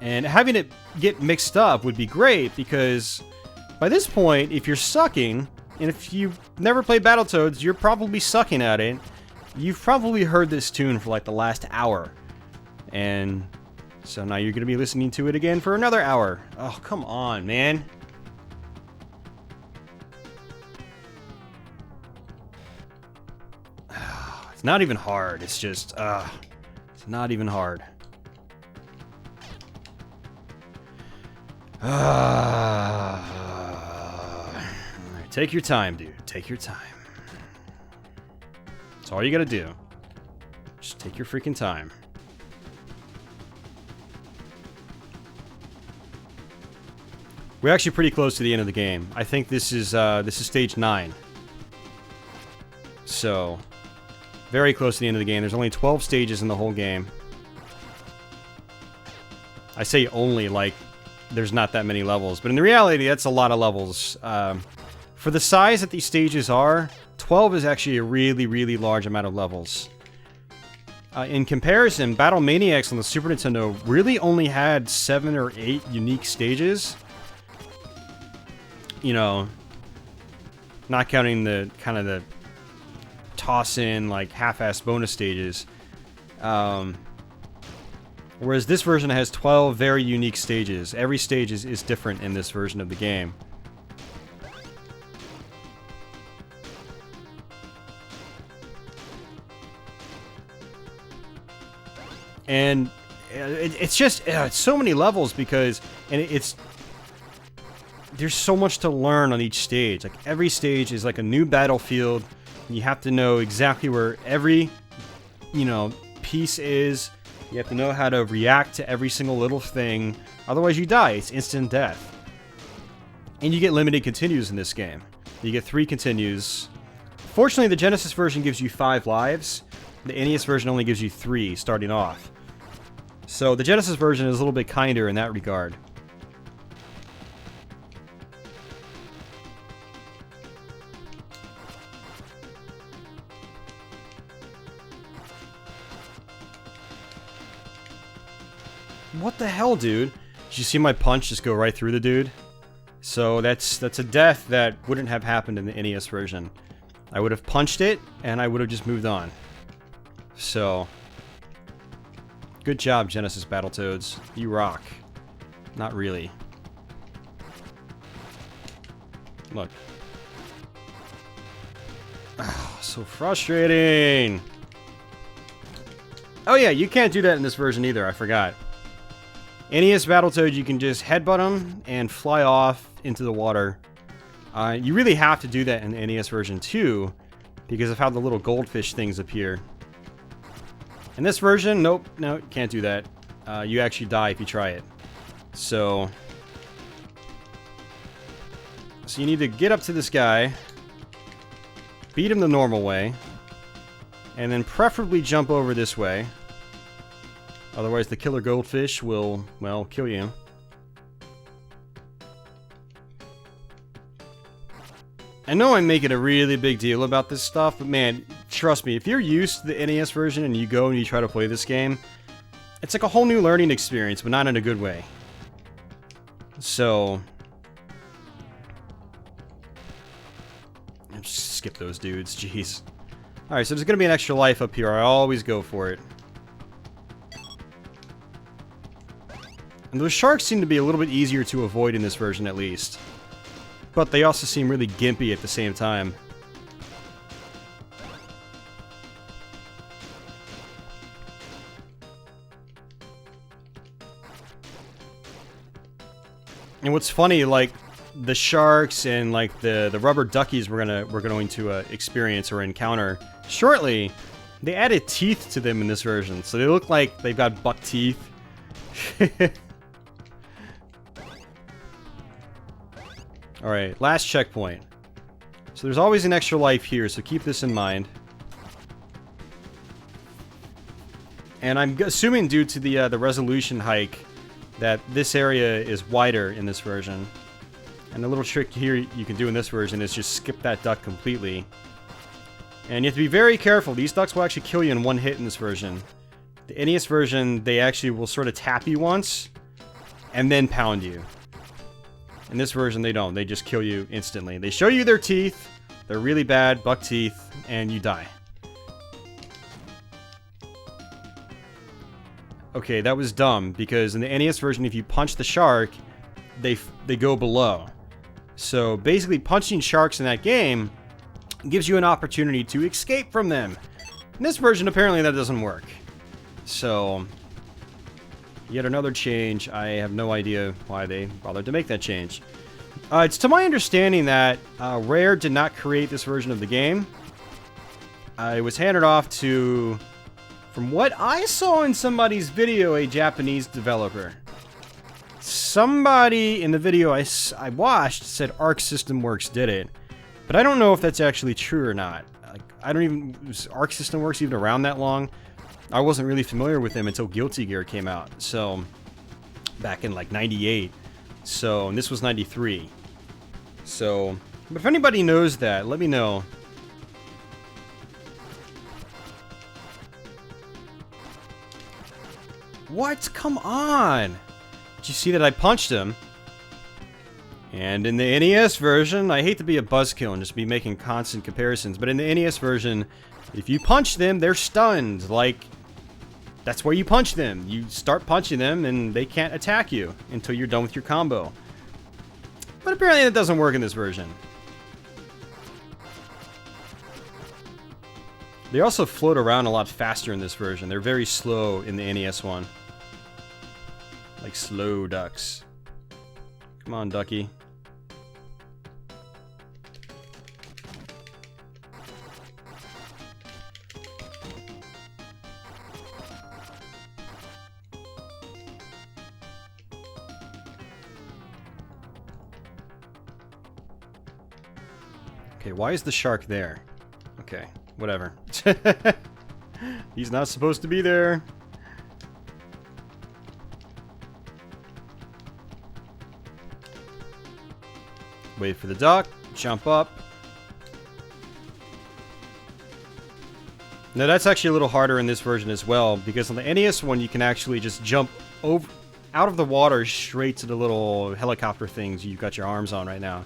And having it get mixed up would be great, because by this point, if you're sucking, and if you've never played Battletoads, you're probably sucking at it. You've probably heard this tune for like the last hour. And so now you're going to be listening to it again for another hour. Oh, come on, man. It's not even hard. It's just, it's not even hard. Take your time, dude. Take your time. That's all you gotta do. Just take your freaking time. We're actually pretty close to the end of the game. I think this is stage 9. So, very close to the end of the game. There's only 12 stages in the whole game. I say only, like, there's not that many levels. But in reality, that's a lot of levels. For the size that these stages are, 12 is actually a really, really large amount of levels. In comparison, Battle Maniacs on the Super Nintendo really only had 7 or 8 unique stages. You know, not counting the kind of the toss-in, like, half-ass bonus stages. Whereas this version has 12 very unique stages. Every stage is different in this version of the game. And it's just it's so many levels because there's so much to learn on each stage. Like every stage is like a new battlefield. You have to know exactly where every, piece is. You have to know how to react to every single little thing. Otherwise you die. It's instant death. And you get limited continues in this game. You get 3 continues. Fortunately, the Genesis version gives you 5 lives. The NES version only gives you 3 starting off. So the Genesis version is a little bit kinder in that regard. What the hell, dude? Did you see my punch just go right through the dude? So that's a death that wouldn't have happened in the NES version. I would have punched it, and I would have just moved on. So, good job, Genesis Battletoads. You rock. Not really. Look. Oh, so frustrating. Oh yeah, you can't do that in this version either, I forgot. NES Battletoads, you can just headbutt them and fly off into the water. You really have to do that in the NES version too, because of how the little goldfish things appear. In this version, nope, no, can't do that. You actually die if you try it. So you need to get up to this guy, beat him the normal way, and then preferably jump over this way. Otherwise, the killer goldfish will, well, kill you. I know I'm making a really big deal about this stuff, but man, trust me, if you're used to the NES version and you go and you try to play this game, it's like a whole new learning experience, but not in a good way. So, just skip those dudes, jeez. Alright, so there's gonna be an extra life up here. I always go for it. And those sharks seem to be a little bit easier to avoid in this version, at least. But they also seem really gimpy at the same time. And what's funny, like, the sharks and, like, the rubber duckies we're going to experience or encounter shortly, they added teeth to them in this version. So they look like they've got buck teeth. Alright, last checkpoint. So there's always an extra life here, so keep this in mind. And I'm assuming due to the resolution hike that this area is wider in this version. And the little trick here you can do in this version is just skip that duck completely. And you have to be very careful. These ducks will actually kill you in one hit in this version. The NES version, they actually will sort of tap you once and then pound you. In this version, they don't. They just kill you instantly. They show you their teeth. They're really bad, buck teeth, and you die. Okay, that was dumb, because in the NES version, if you punch the shark, they go below. So basically, punching sharks in that game gives you an opportunity to escape from them. In this version, apparently that doesn't work. So, yet another change. I have no idea why they bothered to make that change. It's to my understanding that Rare did not create this version of the game. It was handed off to, from what I saw in somebody's video, a Japanese developer. Somebody in the video I watched said Arc System Works did it. But I don't know if that's actually true or not. Like, I don't even... Was Arc System Works even around that long? I wasn't really familiar with them until Guilty Gear came out. So, back in like 98. So, and this was 93. So, but if anybody knows that, let me know. What? Come on! Did you see that I punched him? And in the NES version, I hate to be a buzzkill and just be making constant comparisons, but in the NES version, if you punch them, they're stunned. Like, that's where you punch them. You start punching them, and they can't attack you until you're done with your combo. But apparently that doesn't work in this version. They also float around a lot faster in this version. They're very slow in the NES one. Like slow ducks. Come on, ducky. Okay, why is the shark there? Okay, whatever. He's not supposed to be there. Wait for the duck, jump up. Now that's actually a little harder in this version as well, because on the NES one you can actually just jump over out of the water straight to the little helicopter things you've got your arms on right now.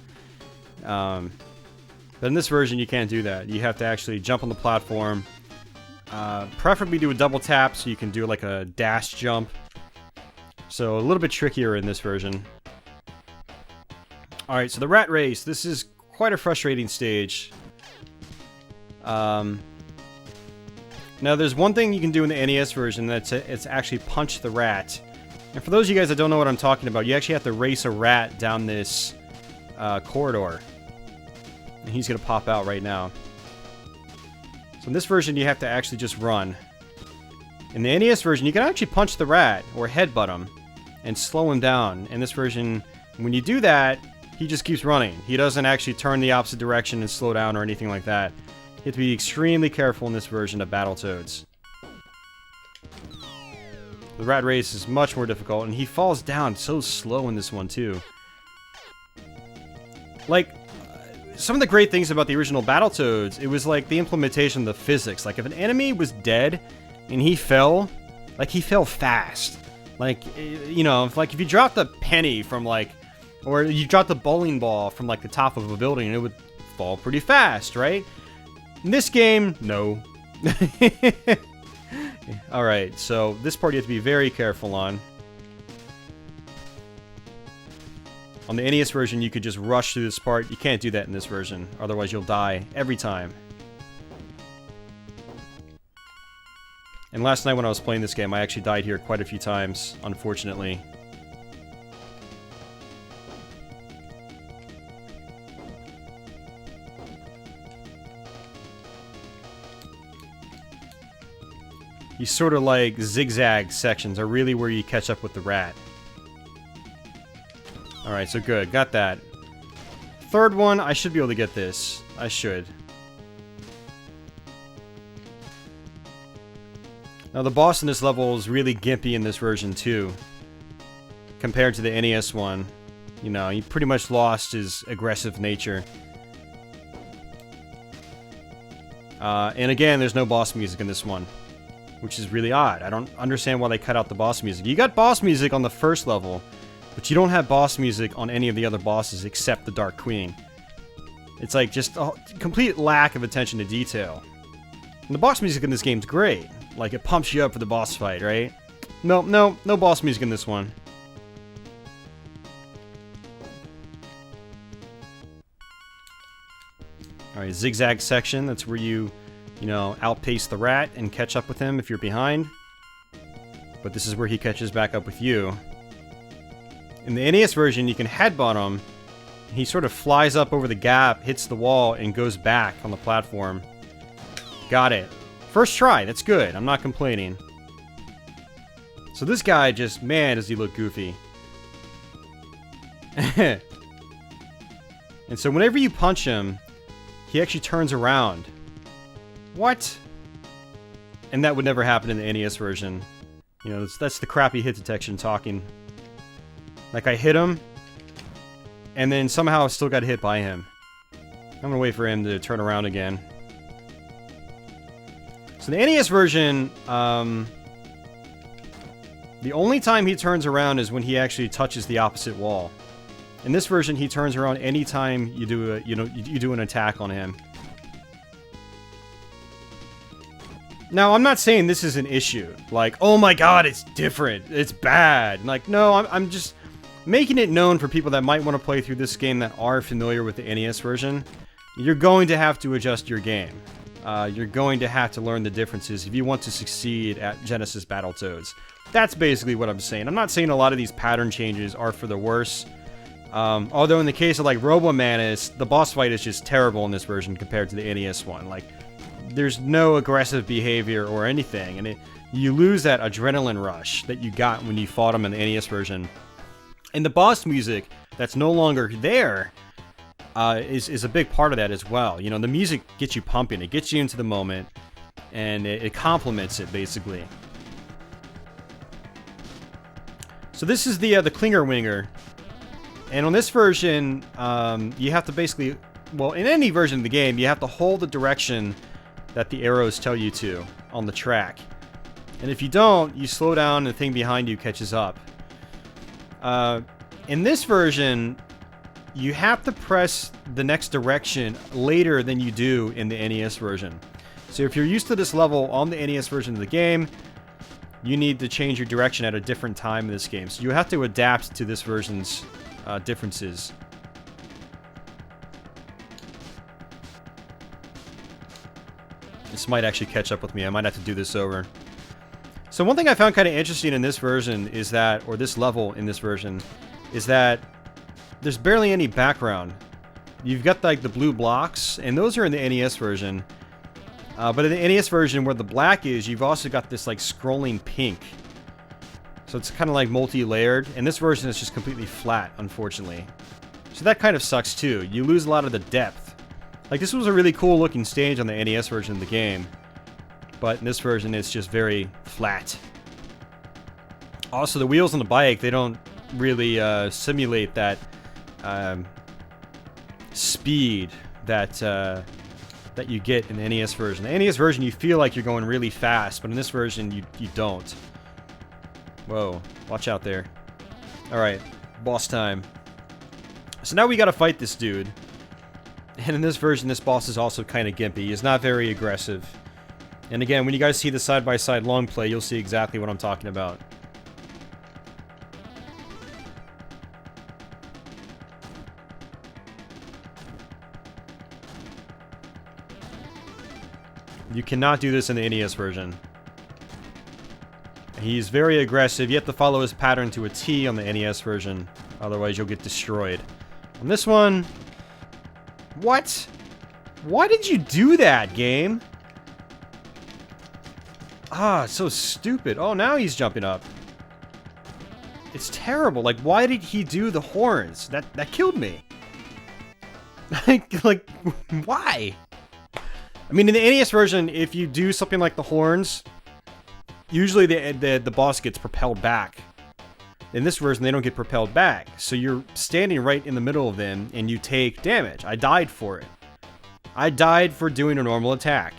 But in this version you can't do that. You have to actually jump on the platform, preferably do a double tap so you can do like a dash jump. So a little bit trickier in this version. Alright, so the rat race. This is quite a frustrating stage. Now there's one thing you can do in the NES version, it's actually punch the rat. And for those of you guys that don't know what I'm talking about, you actually have to race a rat down this corridor. And he's going to pop out right now. So in this version you have to actually just run. In the NES version you can actually punch the rat or headbutt him and slow him down. In this version, when you do that, he just keeps running. He doesn't actually turn the opposite direction and slow down or anything like that. You have to be extremely careful in this version of Battletoads. The rat race is much more difficult, and he falls down so slow in this one too. Like, some of the great things about the original Battletoads, it was like the implementation of the physics. Like, if an enemy was dead and he fell, like, he fell fast. Like, you know, if you dropped a penny from, like, or you dropped a bowling ball from, like, the top of a building, it would fall pretty fast, right? In this game, no. Alright, so this part you have to be very careful on. On the NES version, you could just rush through this part. You can't do that in this version, otherwise you'll die every time. And last night when I was playing this game, I actually died here quite a few times, unfortunately. These sort of like zigzag sections are really where you catch up with the rat. Alright, so good. Got that. Third one, I should be able to get this. I should. Now the boss in this level is really gimpy in this version too. Compared to the NES one. You know, he pretty much lost his aggressive nature. And again, there's no boss music in this one. Which is really odd. I don't understand why they cut out the boss music. You got boss music on the first level, but you don't have boss music on any of the other bosses except the Dark Queen. It's like just a complete lack of attention to detail. And the boss music in this game's great. Like, it pumps you up for the boss fight, right? No boss music in this one. Alright, zigzag section. That's where you know, outpace the rat and catch up with him if you're behind. But this is where he catches back up with you. In the NES version, you can headbutt him. He sort of flies up over the gap, hits the wall, and goes back on the platform. Got it. First try, that's good. I'm not complaining. So this guy just, man, does he look goofy. And so whenever you punch him, he actually turns around. What? And that would never happen in the NES version. You know, that's the crappy hit detection talking. Like, I hit him, and then somehow I still got hit by him. I'm gonna wait for him to turn around again. So the NES version, the only time he turns around is when he actually touches the opposite wall. In this version, he turns around anytime you do you do an attack on him. Now, I'm not saying this is an issue. Like, oh my god, it's different. It's bad. Like, no, I'm just making it known for people that might want to play through this game that are familiar with the NES version. You're going to have to adjust your game. you're going to have to learn the differences if you want to succeed at Genesis Battletoads. That's basically what I'm saying. I'm not saying a lot of these pattern changes are for the worse. Although in the case of like Robomanus, the boss fight is just terrible in this version compared to the NES one. Like, there's no aggressive behavior or anything, and you lose that adrenaline rush that you got when you fought him in the NES version. And the boss music that's no longer there is a big part of that as well. You know, the music gets you pumping, it gets you into the moment, and it complements it basically. So this is the Klinger Winger, and on this version, you have to basically, well, in any version of the game, you have to hold the direction that the arrows tell you to on the track. And if you don't, you slow down and the thing behind you catches up. In this version, you have to press the next direction later than you do in the NES version. So if you're used to this level on the NES version of the game, you need to change your direction at a different time in this game. So you have to adapt to this version's differences. This might actually catch up with me. I might have to do this over. So one thing I found kind of interesting in this version is that, or this level in this version, is that there's barely any background. You've got like the blue blocks, and those are in the NES version. But in the NES version where the black is, you've also got this like scrolling pink. So it's kind of like multi-layered, and this version is just completely flat, unfortunately. So that kind of sucks too. You lose a lot of the depth. Like, this was a really cool looking stage on the NES version of the game, but in this version it's just very flat. Also, the wheels on the bike, they don't really simulate that speed that that you get in the NES version. The NES version, you feel like you're going really fast, but in this version, you don't. Whoa, watch out there. Alright, boss time. So now we gotta fight this dude. And in this version, this boss is also kind of gimpy. He's not very aggressive. And again, when you guys see the side-by-side long play, you'll see exactly what I'm talking about. You cannot do this in the NES version. He's very aggressive. You have to follow his pattern to a T on the NES version. Otherwise, you'll get destroyed. On this one... What? Why did you do that, game? Ah, it's so stupid. Oh, now he's jumping up. It's terrible. Like, why did he do the horns? That killed me. like, why? I mean, in the NES version, if you do something like the horns, usually the boss gets propelled back. In this version, they don't get propelled back. So you're standing right in the middle of them, and you take damage. I died for it. I died for doing a normal attack.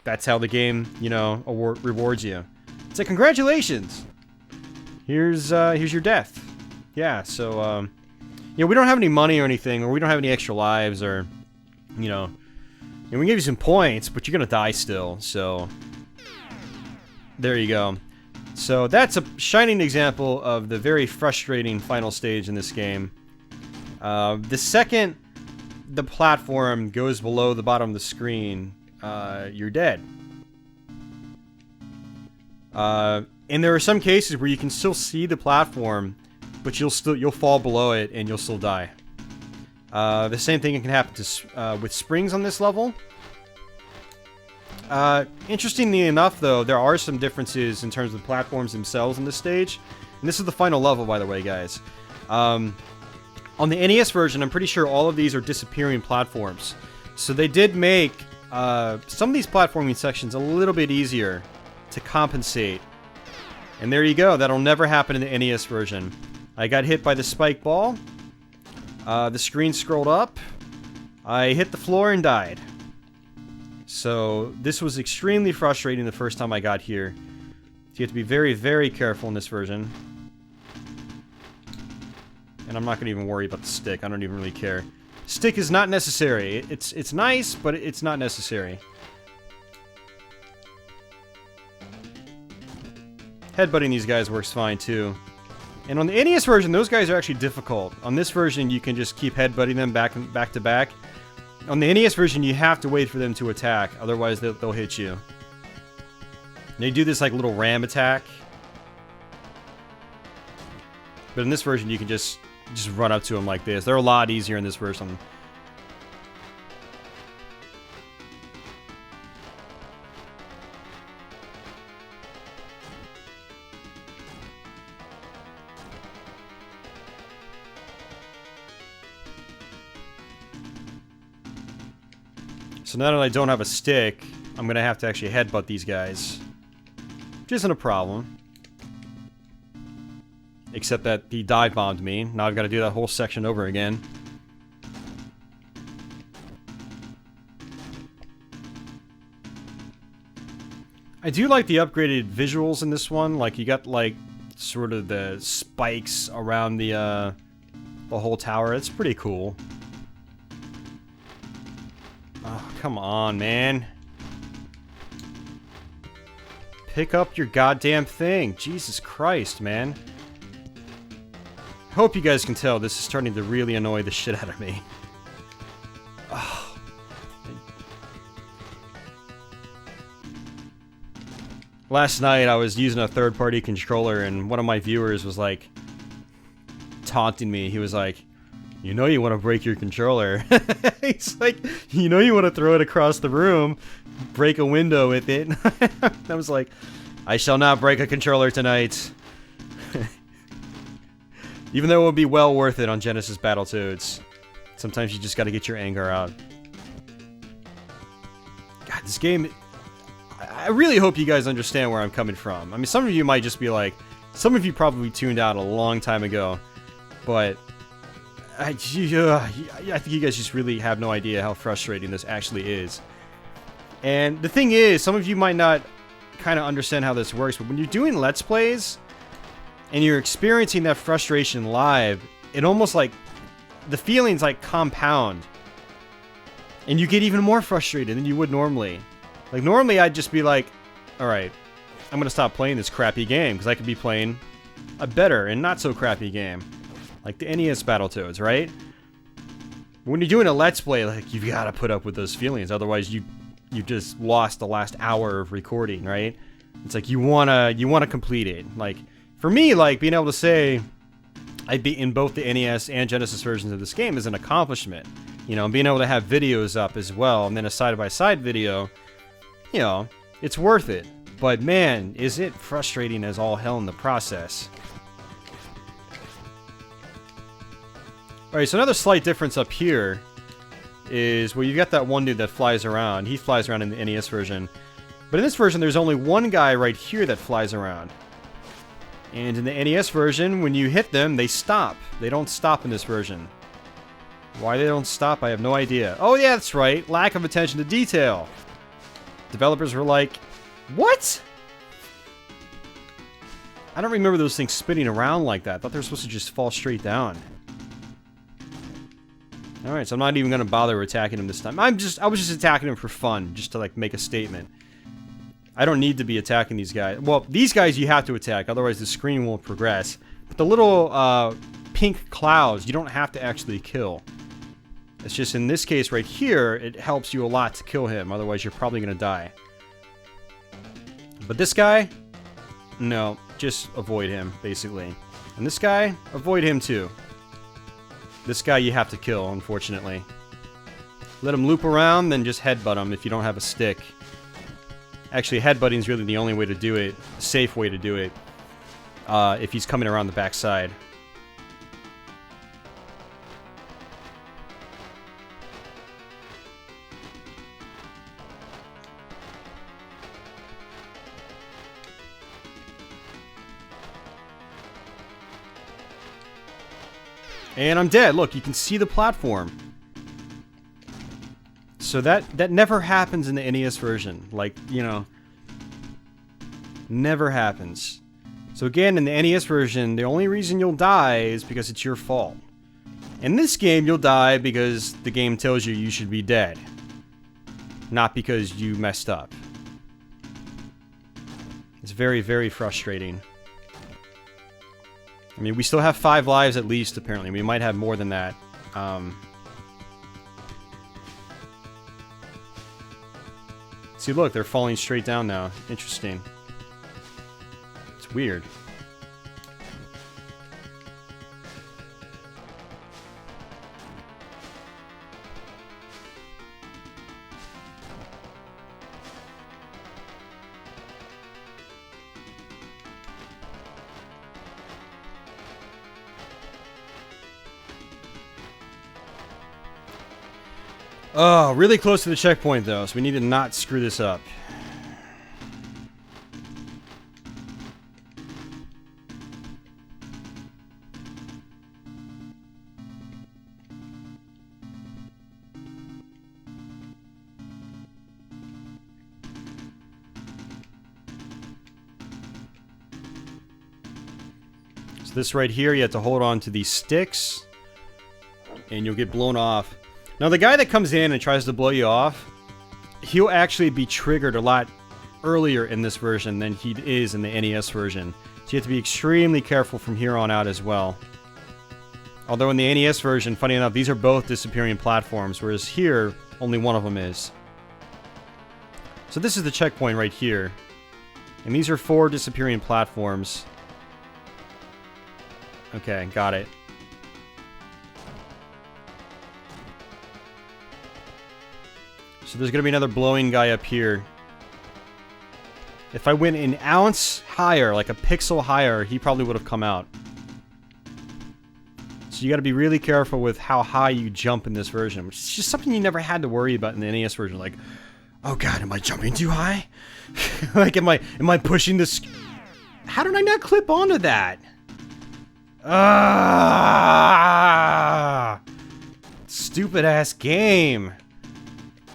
That's how the game, you know, rewards you. It's like, congratulations! Here's your death. Yeah, so, yeah, we don't have any money or anything, or we don't have any extra lives, or, you know... And we give you some points, but you're gonna die still, so... There you go. So that's a shining example of the very frustrating final stage in this game. The second the platform goes below the bottom of the screen, you're dead. And there are some cases where you can still see the platform, but you'll fall below it and you'll still die. The same thing can happen to, with springs on this level. Interestingly enough, though, there are some differences in terms of the platforms themselves in this stage. And this is the final level, by the way, guys. On the NES version, I'm pretty sure all of these are disappearing platforms. So they did make some of these platforming sections a little bit easier to compensate. And there you go. That'll never happen in the NES version. I got hit by the spike ball. The screen scrolled up. I hit the floor and died. So this was extremely frustrating the first time I got here. So you have to be very, very careful in this version. And I'm not going to even worry about the stick. I don't even really care. Stick is not necessary. It's nice, but it's not necessary. Headbutting these guys works fine too. And on the NES version, those guys are actually difficult. On this version, you can just keep headbutting them back to back. On the NES version, you have to wait for them to attack, otherwise they'll hit you. They do this like little ram attack. But in this version, you can just run up to them like this. They're a lot easier in this version. So now that I don't have a stick, I'm gonna have to actually headbutt these guys. Which isn't a problem. Except that he dive bombed me. Now I've got to do that whole section over again. I do like the upgraded visuals in this one. Like, you got, like, sort of the spikes around the whole tower. It's pretty cool. Oh, come on, man. Pick up your goddamn thing. Jesus Christ, man. Hope you guys can tell this is starting to really annoy the shit out of me. Oh. Last night I was using a third-party controller and one of my viewers was like taunting me. He was like, "You know you want to break your controller." He's like, "You know you want to throw it across the room, break a window with it." I was like, "I shall not break a controller tonight." Even though it would be well worth it on Genesis Battletoads. Sometimes you just gotta get your anger out. God, this game... I really hope you guys understand where I'm coming from. I mean, some of you might just be like... Some of you probably tuned out a long time ago. But... I think you guys just really have no idea how frustrating this actually is. And the thing is, some of you might not kind of understand how this works, but when you're doing Let's Plays... and you're experiencing that frustration live, it almost like, the feelings like compound. And you get even more frustrated than you would normally. Like normally I'd just be like, alright, I'm gonna stop playing this crappy game, because I could be playing a better and not so crappy game. Like the NES Battletoads, right? When you're doing a Let's Play, like, you've gotta put up with those feelings, otherwise you just lost the last hour of recording, right? It's like you wanna complete it. Like, for me, like, being able to say I beat in both the NES and Genesis versions of this game is an accomplishment. You know, and being able to have videos up as well, and then a side-by-side video, you know, it's worth it. But man, is it frustrating as all hell in the process. Alright, so another slight difference up here is, well, you've got that one dude that flies around. He flies around in the NES version. But in this version, there's only one guy right here that flies around. And in the NES version, when you hit them, they stop. They don't stop in this version. Why they don't stop, I have no idea. Oh yeah, that's right. Lack of attention to detail. Developers were like, what? I don't remember those things spinning around like that. I thought they were supposed to just fall straight down. Alright, so I'm not even going to bother attacking him this time. I was just attacking him for fun, just to like make a statement. I don't need to be attacking these guys. Well, these guys you have to attack, otherwise the screen won't progress. But the little pink clouds, you don't have to actually kill. It's just in this case right here, it helps you a lot to kill him, otherwise you're probably going to die. But this guy, no, just avoid him, basically. And this guy, avoid him too. This guy you have to kill, unfortunately. Let him loop around, then just headbutt him if you don't have a stick. Actually, headbutting is really the only way to do it, a safe way to do it, if he's coming around the backside. And I'm dead. Look, you can see the platform. So that never happens in the NES version. Like, you know, never happens. So again, in the NES version, the only reason you'll die is because it's your fault. In this game, you'll die because the game tells you you should be dead. Not because you messed up. It's very, very frustrating. I mean, we still have 5 lives at least, apparently. We might have more than that. See, look, they're falling straight down now. Interesting. It's weird. Oh, really close to the checkpoint, though, so we need to not screw this up. So this right here, you have to hold on to these sticks, and you'll get blown off. Now, the guy that comes in and tries to blow you off, he'll actually be triggered a lot earlier in this version than he is in the NES version. So you have to be extremely careful from here on out as well. Although in the NES version, funny enough, these are both disappearing platforms, whereas here, only one of them is. So this is the checkpoint right here. And these are 4 disappearing platforms. Okay, got it. So there's going to be another blowing guy up here. If I went an ounce higher, like a pixel higher, he probably would have come out. So you got to be really careful with how high you jump in this version, which is just something you never had to worry about in the NES version. Like, oh god, am I jumping too high? Like, am I pushing this? How did I not clip onto that? Ah! Stupid ass game.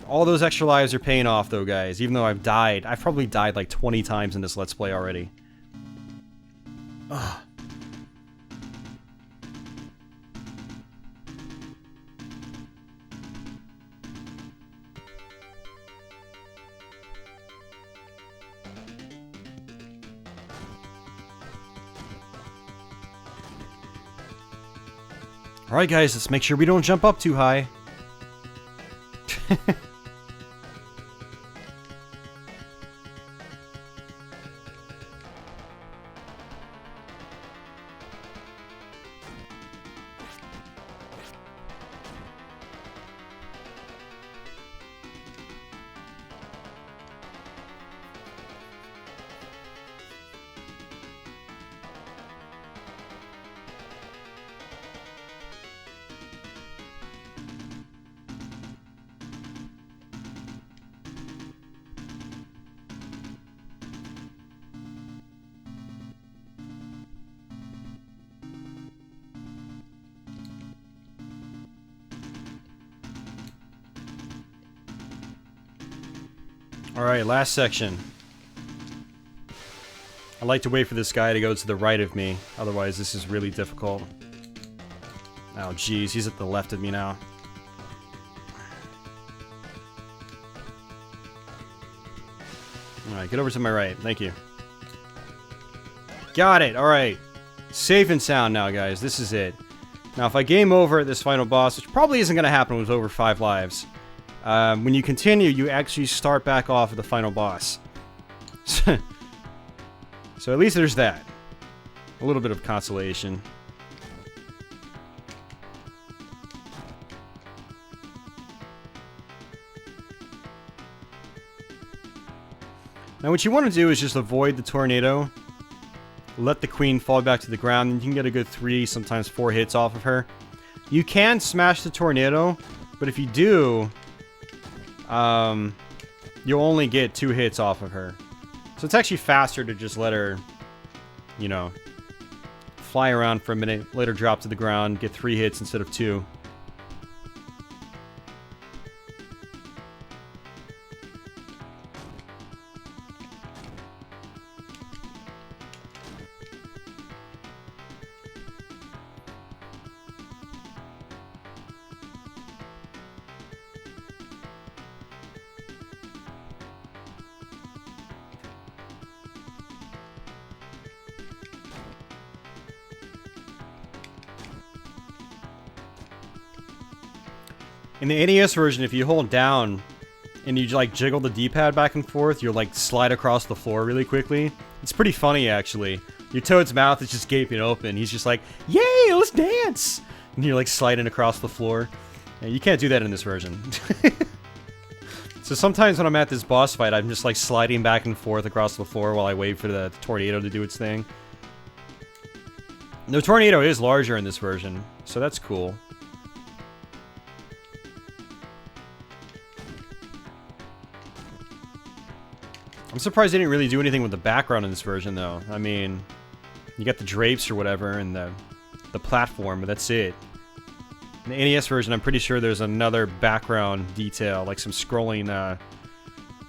All those extra lives are paying off, though, guys. Even though I've died. I've probably died like 20 times in this Let's Play already. Ugh. Alright, guys, let's make sure we don't jump up too high. Alright, last section. I like to wait for this guy to go to the right of me, otherwise this is really difficult. Oh jeez, he's at the left of me now. Alright, get over to my right, thank you. Got it, alright. Safe and sound now, guys, this is it. Now if I game over at this final boss, which probably isn't going to happen with over 5 lives, when you continue, you actually start back off at the final boss. So at least there's that. A little bit of consolation. Now what you want to do is just avoid the tornado. Let the queen fall back to the ground, and you can get a good 3, sometimes 4 hits off of her. You can smash the tornado, but if you do, you'll only get 2 hits off of her. So it's actually faster to just let her, you know, fly around for a minute, later drop to the ground, get 3 hits instead of 2. In the NES version, if you hold down and you like jiggle the D-pad back and forth, you'll like slide across the floor really quickly. It's pretty funny, actually. Your Toad's mouth is just gaping open. He's just like, yay, let's dance! And you're like sliding across the floor. And you can't do that in this version. So sometimes when I'm at this boss fight, I'm just like sliding back and forth across the floor while I wait for the tornado to do its thing. The tornado is larger in this version, so that's cool. I'm surprised they didn't really do anything with the background in this version, though. I mean, you got the drapes or whatever and the platform, but that's it. In the NES version, I'm pretty sure there's another background detail, like some scrolling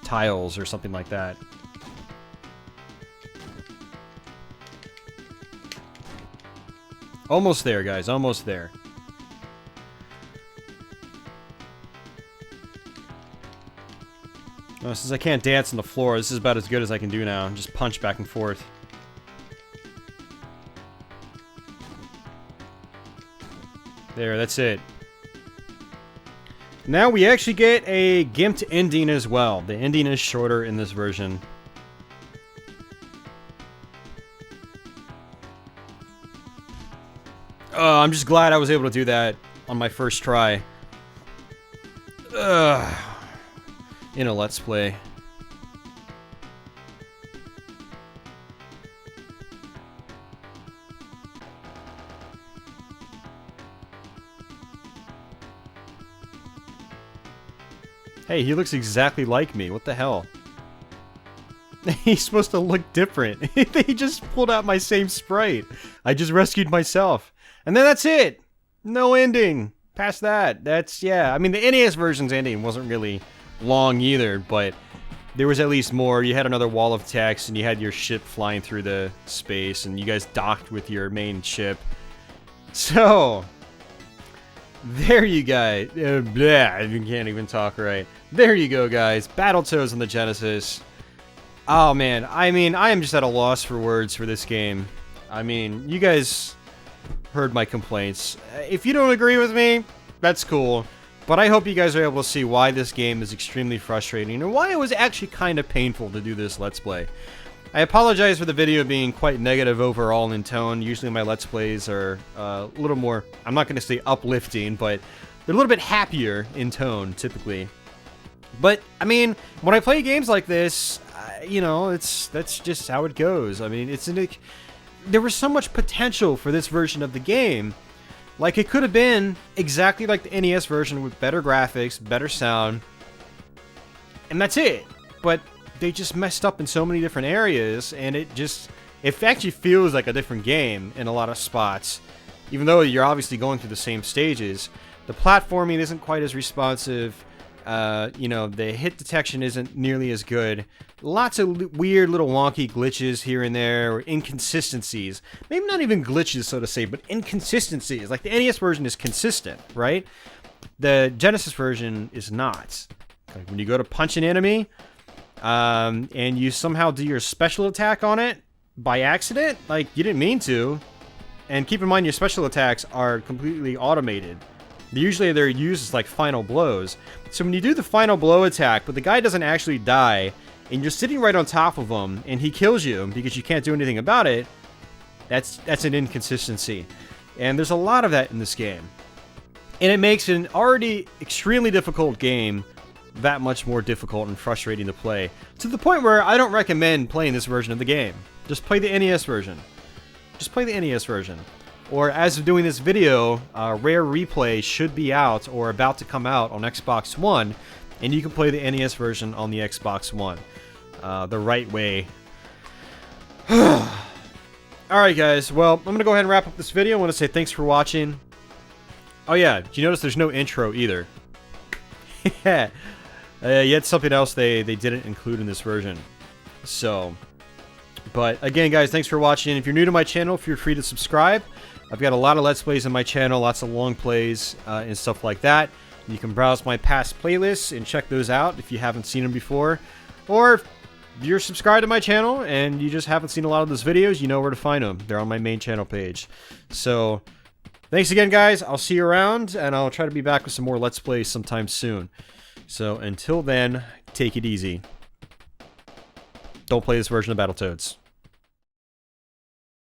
tiles or something like that. Almost there, guys. Almost there. Oh, since I can't dance on the floor, this is about as good as I can do now. Just punch back and forth. There, that's it. Now we actually get a gimped ending as well. The ending is shorter in this version. I'm just glad I was able to do that on my first try. In a Let's Play. Hey, he looks exactly like me. What the hell? He's supposed to look different. They just pulled out my same sprite. I just rescued myself. And then that's it. No ending. Past that. That's, yeah. I mean, the NES version's ending wasn't really long either, but there was at least more. You had another wall of text, and you had your ship flying through the space, and you guys docked with your main ship. So, there you guys. Blah, you can't even talk right. There you go, guys. Battletoads on the Genesis. Oh, man. I mean, I am just at a loss for words for this game. I mean, you guys heard my complaints. If you don't agree with me, that's cool. But I hope you guys are able to see why this game is extremely frustrating and why it was actually kind of painful to do this Let's Play. I apologize for the video being quite negative overall in tone. Usually my Let's Plays are a little more, I'm not going to say uplifting, but they're a little bit happier in tone, typically. But, I mean, when I play games like this, you know, that's just how it goes. I mean, there was so much potential for this version of the game. Like, it could have been exactly like the NES version with better graphics, better sound, and that's it. But they just messed up in so many different areas, and it actually feels like a different game in a lot of spots. Even though you're obviously going through the same stages, the platforming isn't quite as responsive. You know, the hit detection isn't nearly as good. Lots of weird little wonky glitches here and there, or inconsistencies. Maybe not even glitches, so to say, but inconsistencies. Like, the NES version is consistent, right? The Genesis version is not. Like, when you go to punch an enemy, and you somehow do your special attack on it by accident, like, you didn't mean to. And keep in mind, your special attacks are completely automated. Usually they're used as like final blows. So when you do the final blow attack, but the guy doesn't actually die, and you're sitting right on top of him, and he kills you because you can't do anything about it, that's an inconsistency. And there's a lot of that in this game. And it makes an already extremely difficult game that much more difficult and frustrating to play. To the point where I don't recommend playing this version of the game. Just play the NES version. Just play the NES version. Or, as of doing this video, Rare Replay should be out or about to come out on Xbox One, and you can play the NES version on the Xbox One. The right way. Alright guys, well, I'm going to go ahead and wrap up this video. I want to say thanks for watching. Oh yeah, did you notice there's no intro either? Yeah. Yet something else they didn't include in this version. So, but again guys, thanks for watching. If you're new to my channel, feel free to subscribe. I've got a lot of Let's Plays on my channel, lots of long plays and stuff like that. You can browse my past playlists and check those out if you haven't seen them before. Or if you're subscribed to my channel and you just haven't seen a lot of those videos, you know where to find them. They're on my main channel page. So, thanks again guys. I'll see you around, and I'll try to be back with some more Let's Plays sometime soon. So until then, take it easy. Don't play this version of Battletoads.